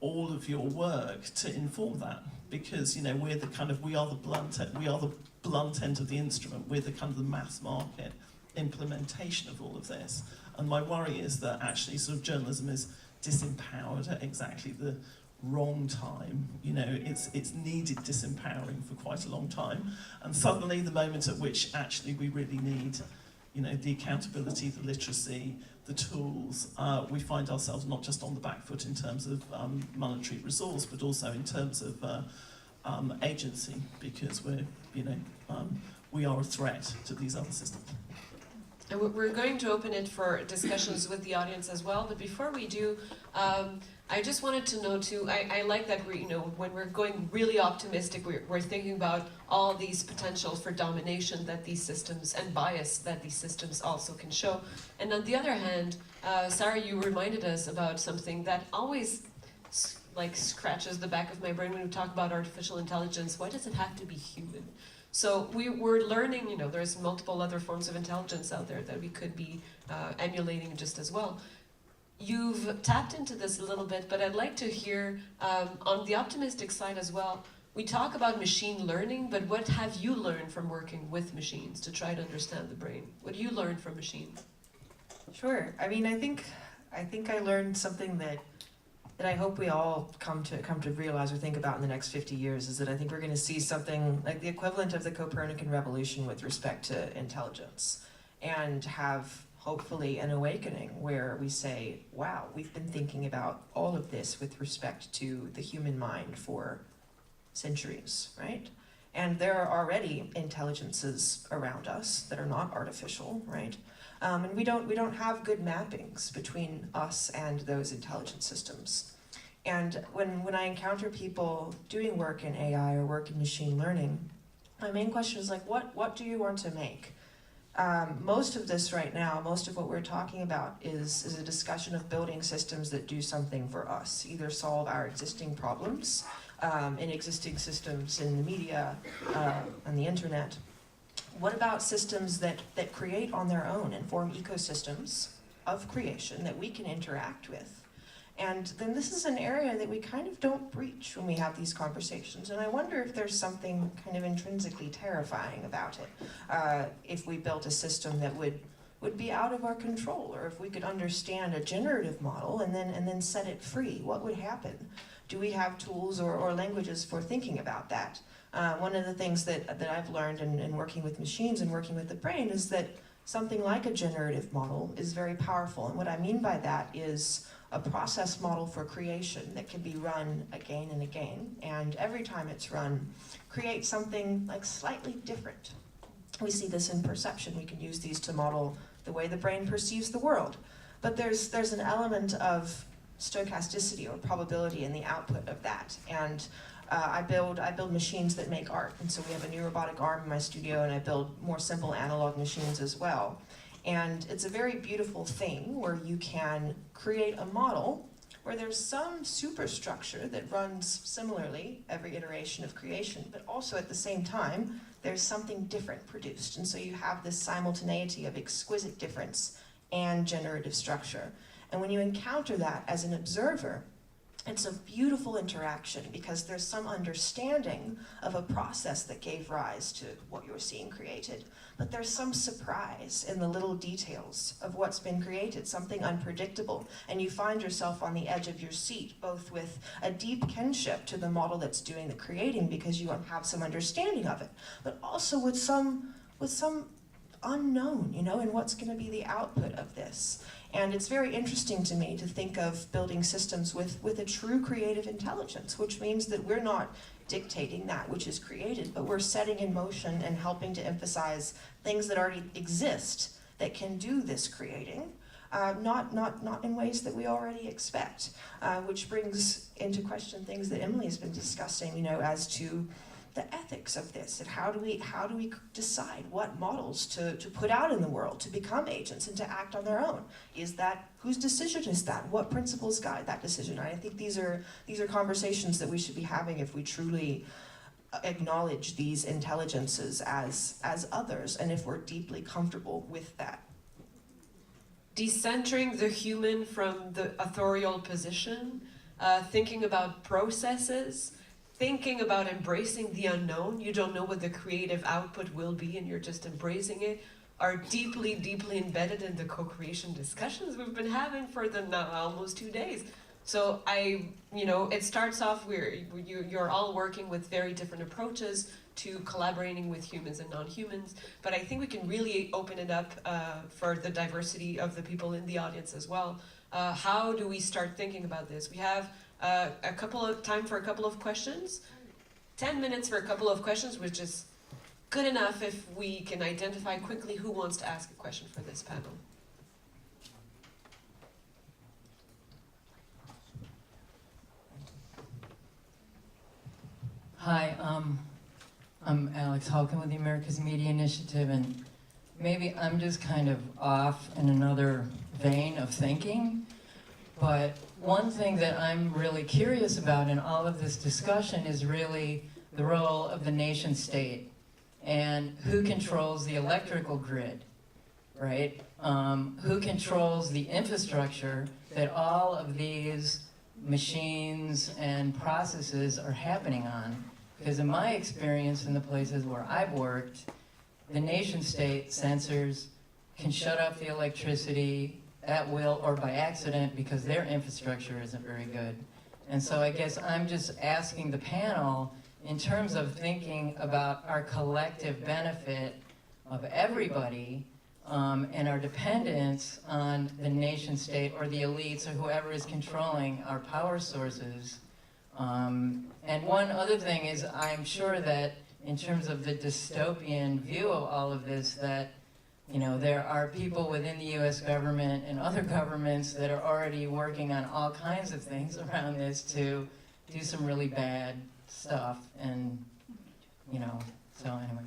all of your work to inform that, because we are the blunt end of the instrument. We're the kind of the mass market implementation of all of this. And my worry is that actually sort of journalism is disempowered at exactly the wrong time. It's needed disempowering for quite a long time, and suddenly the moment at which actually we really need the accountability, the literacy, the tools, we find ourselves not just on the back foot in terms of monetary resource, but also in terms of agency, because we are a threat to these other systems. And we're going to open it for discussions with the audience as well, but before we do, I just wanted to know too, I like that when we're going really optimistic, we're thinking about all these potential for domination that these systems, and bias that these systems also can show. And on the other hand, Sarah, you reminded us about something that always scratches the back of my brain when we talk about artificial intelligence. Why does it have to be human? So we're learning, there's multiple other forms of intelligence out there that we could be emulating just as well. You've tapped into this a little bit, but I'd like to hear, on the optimistic side as well, we talk about machine learning, but what have you learned from working with machines to try to understand the brain? What do you learn from machines? Sure. I think I learned something that I hope we all come to realize or think about in the next 50 years, is that I think we're going to see something like the equivalent of the Copernican revolution with respect to intelligence, and have hopefully an awakening where we say, wow, we've been thinking about all of this with respect to the human mind for centuries, right? And there are already intelligences around us that are not artificial, right? And we don't have good mappings between us and those intelligent systems. And when I encounter people doing work in AI or work in machine learning, My main question is like, what do you want to make? Most of this right now, most of what we're talking about is a discussion of building systems that do something for us, either solve our existing problems in existing systems in the media, on the internet. What about systems that create on their own and form ecosystems of creation that we can interact with? And then this is an area that we kind of don't breach when we have these conversations. And I wonder if there's something kind of intrinsically terrifying about it. If we built a system that would be out of our control, or if we could understand a generative model and then set it free, what would happen? Do we have tools or languages for thinking about that? One of the things that I've learned in working with machines and working with the brain is that something like a generative model is very powerful. And what I mean by that is a process model for creation that can be run again and again, and every time it's run, create something like slightly different. We see this in perception. We can use these to model the way the brain perceives the world. But there's an element of stochasticity or probability in the output of that. And I build machines that make art. And so we have a new robotic arm in my studio, and I build more simple analog machines as well. And it's a very beautiful thing where you can create a model where there's some superstructure that runs similarly every iteration of creation, but also at the same time, there's something different produced. And so you have this simultaneity of exquisite difference and generative structure. And when you encounter that as an observer, it's a beautiful interaction because there's some understanding of a process that gave rise to what you're seeing created. But there's some surprise in the little details of what's been created, something unpredictable. And you find yourself on the edge of your seat, both with a deep kinship to the model that's doing the creating because you have some understanding of it, but also with some unknown, and what's going to be the output of this. And it's very interesting to me to think of building systems with a true creative intelligence, which means that we're not dictating that which is created, but we're setting in motion and helping to emphasize things that already exist that can do this creating, not in ways that we already expect, which brings into question things that Emily has been discussing, as to the ethics of this, and how do we decide what models to put out in the world to become agents and to act on their own? Whose decision is that? What principles guide that decision? I think these are conversations that we should be having if we truly acknowledge these intelligences as others, and if we're deeply comfortable with that. Decentering the human from the authorial position, thinking about processes, thinking about embracing the unknown. You don't know what the creative output will be and you're just embracing it, are deeply, deeply embedded in the co-creation discussions we've been having for the now almost 2 days. So it starts off where you're all working with very different approaches to collaborating with humans and non-humans, but I think we can really open it up for the diversity of the people in the audience as well. How do we start thinking about this? We have time for a couple of questions. 10 minutes for a couple of questions, which is good enough if we can identify quickly who wants to ask a question for this panel. Hi, I'm Alex Halkin with the America's Media Initiative, and maybe I'm just kind of off in another vein of thinking, but one thing that I'm really curious about in all of this discussion is really the role of the nation state and who controls the electrical grid, right? Who controls the infrastructure that all of these machines and processes are happening on? Because in my experience in the places where I've worked, the nation state sensors can shut off the electricity at will or by accident because their infrastructure isn't very good. And so I guess I'm just asking the panel, in terms of thinking about our collective benefit of everybody and our dependence on the nation state or the elites or whoever is controlling our power sources. And one other thing is, I'm sure that in terms of the dystopian view of all of this, that there are people within the US government and other governments that are already working on all kinds of things around this to do some really bad stuff. And, So anyway.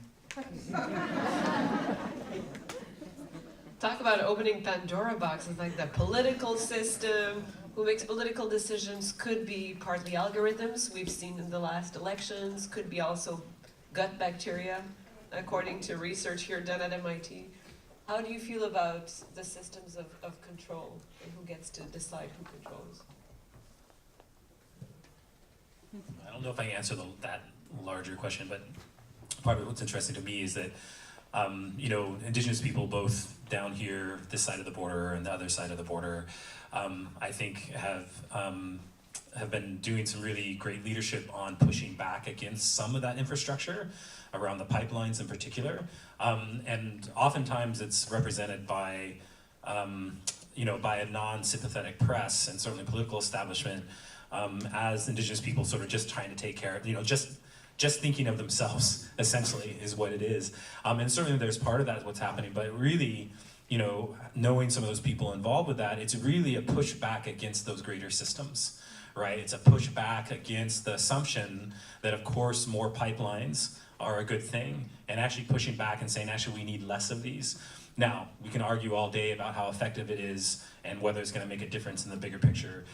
Talk about opening Pandora boxes, like the political system, who makes political decisions could be partly algorithms, we've seen in the last elections, could be also gut bacteria, according to research here done at MIT. How do you feel about the systems of control and who gets to decide who controls? I don't know if I can answer that larger question, but part of what's interesting to me is that you know, Indigenous people both down here, this side of the border and the other side of the border, I think have been doing some really great leadership on pushing back against some of that infrastructure around the pipelines in particular. And oftentimes it's represented by, you know, by a non-sympathetic press and certainly political establishment as Indigenous people sort of just trying to take care of, you know, just thinking of themselves, essentially, is what it is. And certainly there's part of that is what's happening, but really, you know, knowing some of those people involved with that, it's really a pushback against those greater systems, right? It's a pushback against the assumption that, of course, more pipelines are a good thing, and actually pushing back and saying, actually, we need less of these. Now, we can argue all day about how effective it is and whether it's going to make a difference in the bigger picture,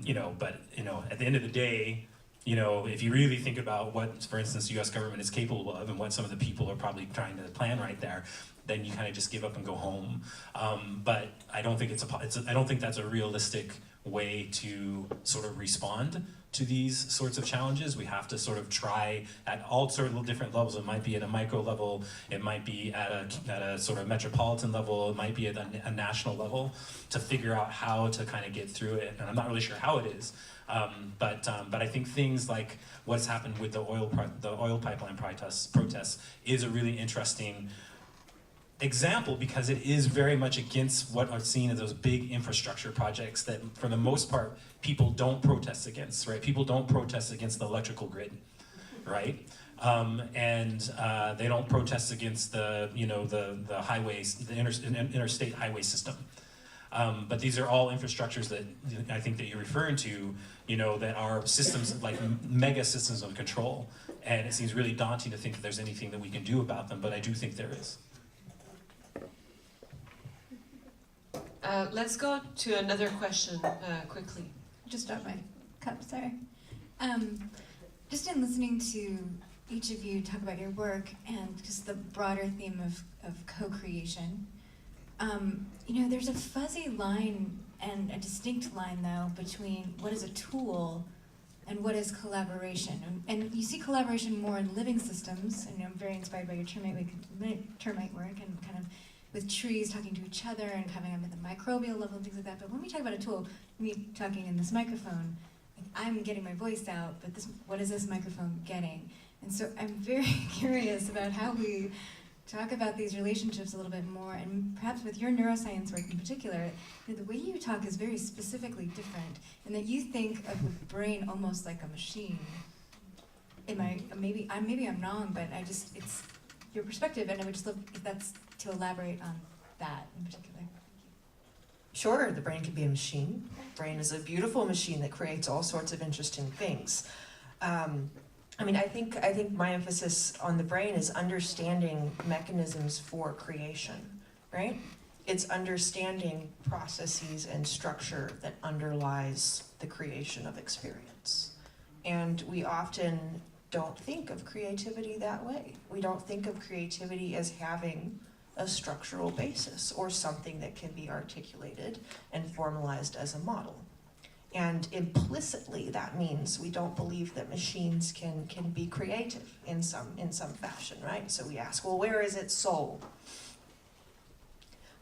you know, but, you know, at the end of the day, you know, if you really think about what, for instance, the U.S. government is capable of and what some of the people are probably trying to plan right there, then you kind of just give up and go home. But I don't think I don't think that's a realistic way to sort of respond to these sorts of challenges. We have to sort of try at all sort of different levels. It might be at a micro level, it might be at a sort of metropolitan level, it might be at a national level, to figure out how to kind of get through it. And I'm not really sure how it is. But I think things like what's happened with the oil pipeline protests is a really interesting example, because it is very much against what are seen as those big infrastructure projects that, for the most part, people don't protest against, right? People don't protest against the electrical grid, right? And they don't protest against the, you know, the highways, the interstate highway system. But these are all infrastructures that I think that you're referring to, you know, that are systems, like mega systems of control. And it seems really daunting to think that there's anything that we can do about them, but I do think there is. Let's go to another question quickly. Just dropped my cup, sorry. Just in listening to each of you talk about your work and just the broader theme of co-creation, you know, there's a fuzzy line and a distinct line, though, between what is a tool and what is collaboration. And you see collaboration more in living systems, and I'm very inspired by your termite work and kind of with trees talking to each other and having them at the microbial level and things like that. But when we talk about a tool, me talking in this microphone, I'm getting my voice out, but what is this microphone getting? And so I'm very curious about how we talk about these relationships a little bit more, and perhaps with your neuroscience work in particular, you know, the way you talk is very specifically different, and that you think of the brain almost like a machine. Maybe I'm wrong, but it's your perspective, and I would just love if that's to elaborate on that in particular. Sure, the brain can be a machine. The brain is a beautiful machine that creates all sorts of interesting things. I mean, I think my emphasis on the brain is understanding mechanisms for creation, right? It's understanding processes and structure that underlies the creation of experience. And we often don't think of creativity that way. We don't think of creativity as having a structural basis or something that can be articulated and formalized as a model. And implicitly, that means we don't believe that machines can be creative in some fashion, right? So we ask, well, where is its soul?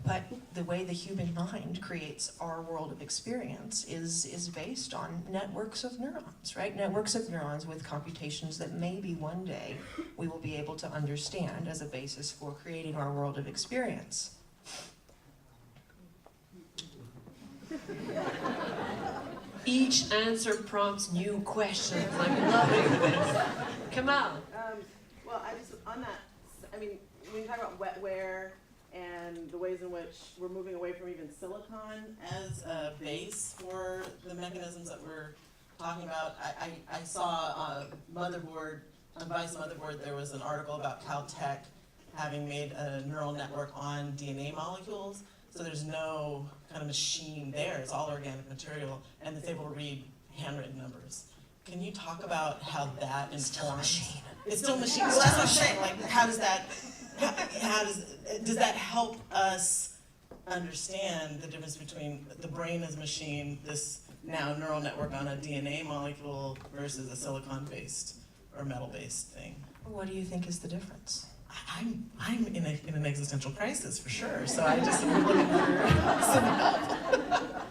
But the way the human mind creates our world of experience is based on networks of neurons, right? Networks of neurons with computations that maybe one day we will be able to understand as a basis for creating our world of experience. Each answer prompts new questions. I'm loving this. Kamal. Well, on that, I mean, when you talk about wetware and the ways in which we're moving away from even silicon as a base for the mechanisms that we're talking about, I saw a motherboard on Vice Motherboard, there was an article about Caltech having made a neural network on DNA molecules. So there's no kind of machine there, it's all organic material, and it's able to read handwritten numbers. Can you talk about how that informs? It's still a machine. It's still a machine. Well, that's what I'm saying. Like, how does that? How does that help us understand the difference between the brain as a machine, this now neural network on a DNA molecule versus a silicon-based or metal-based thing? What do you think is the difference? I'm in an existential crisis for sure. So I just am looking for some help.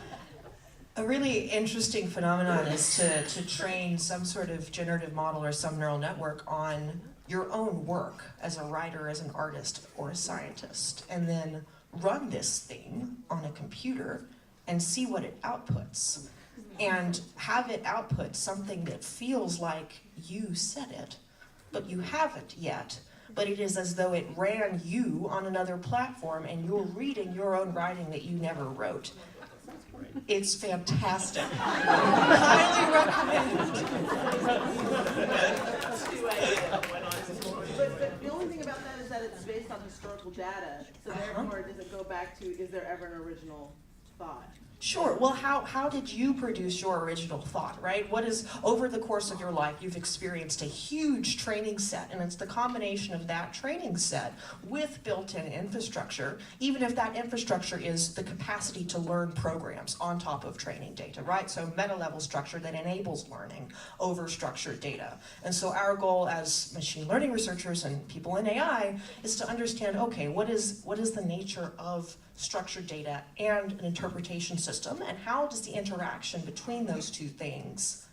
A really interesting phenomenon is to train some sort of generative model or some neural network on your own work as a writer, as an artist, or a scientist, and then run this thing on a computer and see what it outputs, and have it output something that feels like you said it, but you haven't yet. But it is as though it ran you on another platform and you're reading your own writing that you never wrote. It's fantastic. Highly recommend. But the only thing about that is that it's based on historical data, so therefore does it go back to, is there ever an original thought? Sure. Well, how did you produce your original thought, right? What is, over the course of your life, you've experienced a huge training set, and it's the combination of that training set with built-in infrastructure, even if that infrastructure is the capacity to learn programs on top of training data, right? So meta-level structure that enables learning over structured data. And so our goal as machine learning researchers and people in AI is to understand, okay, what is the nature of structured data and an interpretation system, and how does the interaction between those two things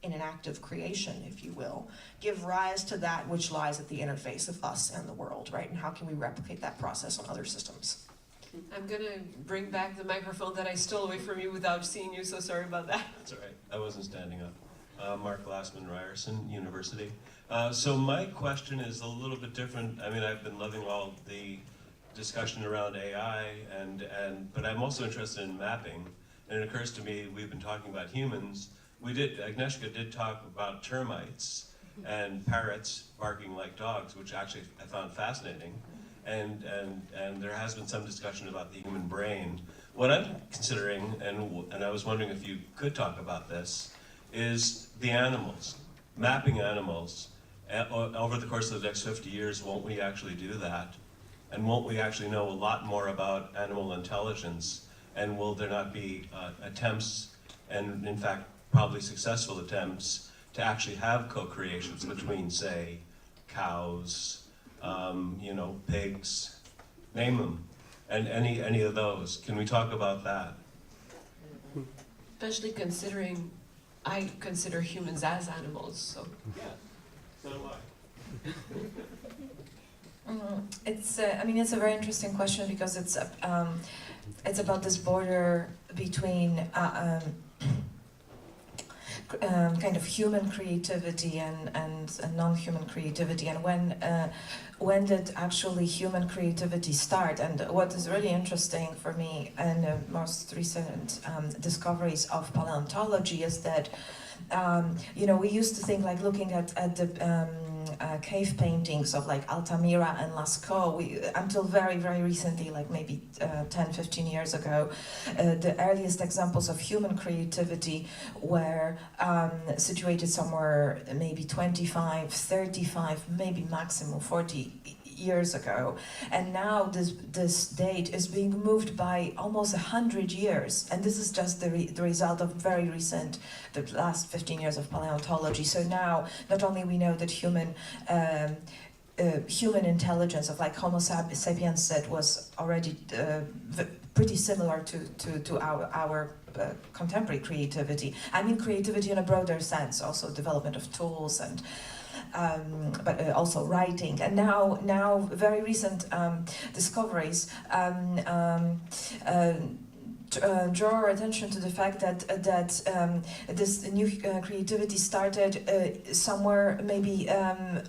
in an act of creation, if you will, give rise to that which lies at the interface of us and the world, right? And how can we replicate that process on other systems? I'm gonna bring back the microphone that I stole away from you without seeing you, so sorry about that. That's all right, I wasn't standing up. Mark Glassman, Ryerson University. So my question is a little bit different. I mean, I've been loving all the discussion around AI, but I'm also interested in mapping. And it occurs to me, we've been talking about humans. Agnieszka did talk about termites and parrots barking like dogs, which actually I found fascinating. And there has been some discussion about the human brain. What I'm considering, and I was wondering if you could talk about this, is the animals, mapping animals. Over the course of the next 50 years, won't we actually do that? And won't we actually know a lot more about animal intelligence? And will there not be attempts, and in fact, probably successful attempts, to actually have co-creations between, say, cows, pigs, name them, and any of those? Can we talk about that? Especially considering, I consider humans as animals, so. Yeah, so do I. It's a very interesting question because it's about this border between kind of human creativity and non-human creativity, and when did actually human creativity start? And what is really interesting for me in the most recent discoveries of paleontology is that we used to think, like, looking at the cave paintings of like Altamira and Lascaux, until very, very recently, like maybe 10, 15 years ago, the earliest examples of human creativity were situated somewhere maybe 25, 35, maybe maximum 40 years ago, and now this date is being moved by almost 100 years, and this is just the result of the last 15 years of paleontology. So now not only we know that human intelligence of like Homo sapiens that was already pretty similar to our contemporary creativity. I mean creativity in a broader sense, also development of tools and but also writing, and now very recent discoveries draw our attention to the fact that this new creativity started somewhere maybe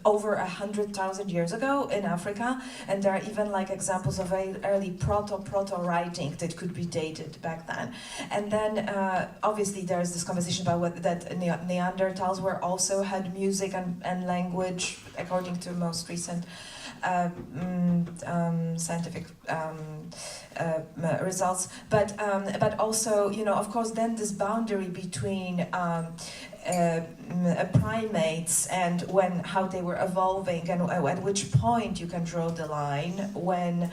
over 100,000 years ago in Africa, and there are even like examples of early proto writing that could be dated back then. And then obviously there's this conversation about that Neanderthals were also had music and language according to most recent scientific results, but also, you know, of course, then this boundary between primates and how they were evolving, and at which point you can draw the line when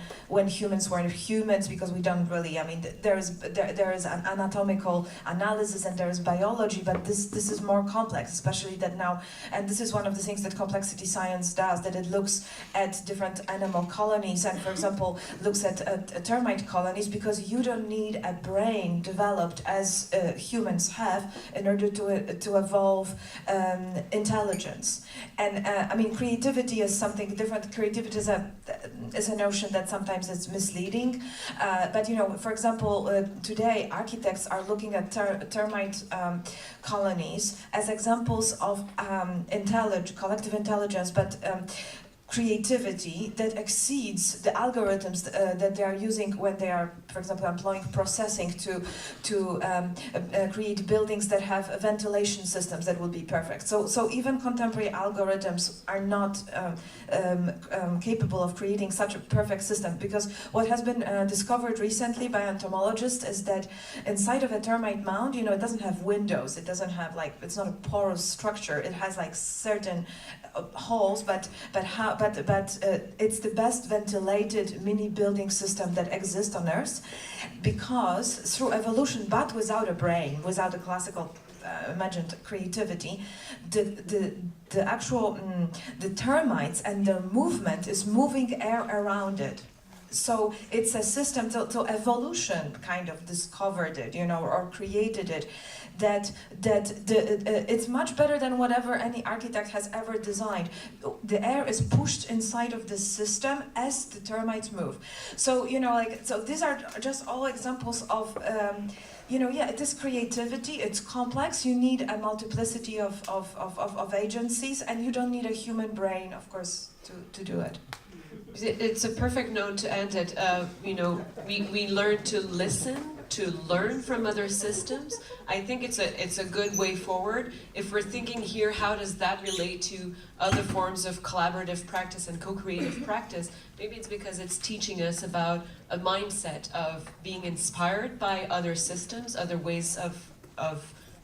humans weren't humans, because we don't really. I mean, there is an anatomical analysis and there is biology, but this is more complex, especially that now. And this is one of the things that complexity science does, that it looks at different animal colonies and, for example, looks at termite colonies, because you don't need a brain developed as humans have in order to evolve intelligence. And I mean, creativity is something different. Creativity is a notion that sometimes is misleading. But you know, for example, today architects are looking at termite colonies as examples of collective intelligence, but creativity that exceeds the algorithms that they are using when they are, for example, employing processing to create buildings that have ventilation systems that will be perfect. So even contemporary algorithms are not capable of creating such a perfect system, because what has been discovered recently by entomologists is that inside of a termite mound, you know, it doesn't have windows, it doesn't have it's not a porous structure, it has like certain holes, but it's the best ventilated mini building system that exists on Earth, because through evolution, but without a brain, without a classical imagined creativity, the actual the termites and their movement is moving air around it. So it's a system, so evolution kind of discovered it, you know, or created it, that it's much better than whatever any architect has ever designed. The air is pushed inside of the system as the termites move. So, you know, so these are just all examples of, you know, yeah, it is creativity, it's complex, you need a multiplicity of agencies, and you don't need a human brain, of course, to do it. It's a perfect note to end it. You know, we learn to listen, to learn from other systems. I think it's a good way forward. If we're thinking here, how does that relate to other forms of collaborative practice and co-creative practice? Maybe it's because it's teaching us about a mindset of being inspired by other systems, other ways of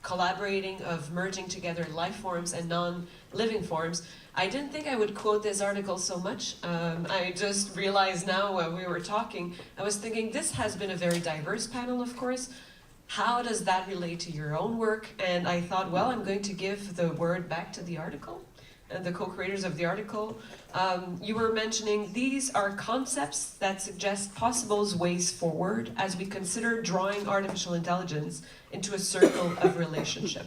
collaborating, of merging together life forms and non-living forms. I didn't think I would quote this article so much. I just realized now while we were talking, I was thinking this has been a very diverse panel, of course. How does that relate to your own work? And I thought, well, I'm going to give the word back to the article and the co-creators of the article. You were mentioning these are concepts that suggest possible ways forward as we consider drawing artificial intelligence into a circle of relationship.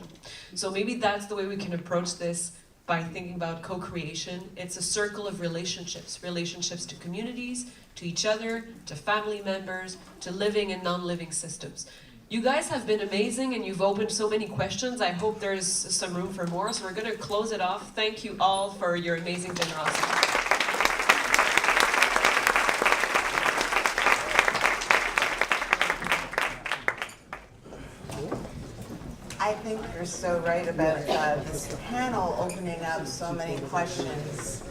So maybe that's the way we can approach this, by thinking about co-creation. It's a circle of relationships, relationships to communities, to each other, to family members, to living and non-living systems. You guys have been amazing and you've opened so many questions. I hope there's some room for more, so we're going to close it off. Thank you all for your amazing generosity. I think you're so right about this panel opening up so many questions,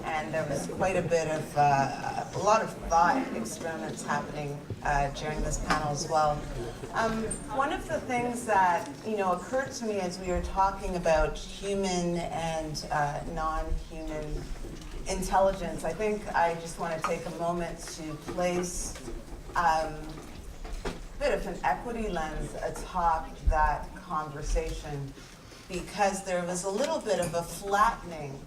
and there was quite a bit of a lot of thought experiments happening during this panel as well. One of the things that occurred to me as we were talking about human and non-human intelligence, I think I just want to take a moment to place a bit of an equity lens atop that conversation, because there was a little bit of a flattening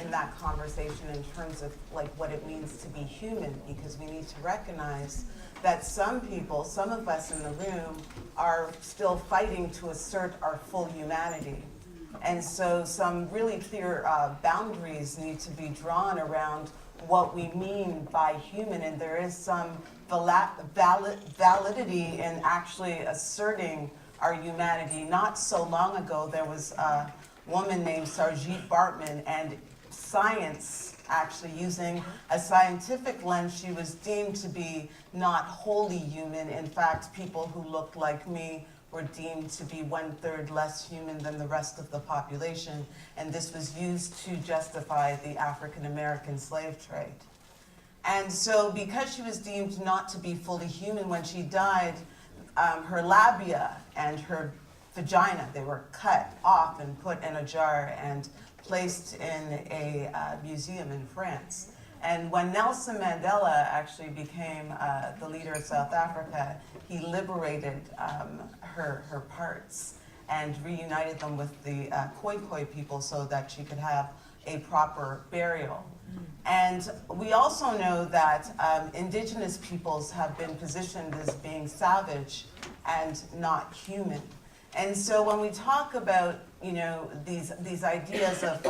in that conversation in terms of what it means to be human, because we need to recognize that some people, some of us in the room, are still fighting to assert our full humanity. And so some really clear boundaries need to be drawn around what we mean by human, and there is some validity in actually asserting our humanity. Not so long ago, there was a woman named Sarjeet Bartman, and science, actually using a scientific lens, she was deemed to be not wholly human. In fact, people who looked like me were deemed to be 1/3 less human than the rest of the population, and this was used to justify the African American slave trade. And so because she was deemed not to be fully human, when she died, her labia and her vagina, they were cut off and put in a jar and placed in a museum in France. And when Nelson Mandela actually became the leader of South Africa, he liberated her parts and reunited them with the Khoi people so that she could have a proper burial. And we also know that indigenous peoples have been positioned as being savage and not human. And so when we talk about, you know, these ideas of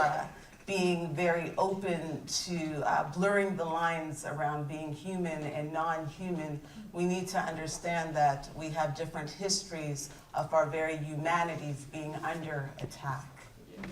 being very open to blurring the lines around being human and non-human, we need to understand that we have different histories of our very humanities being under attack. Yes.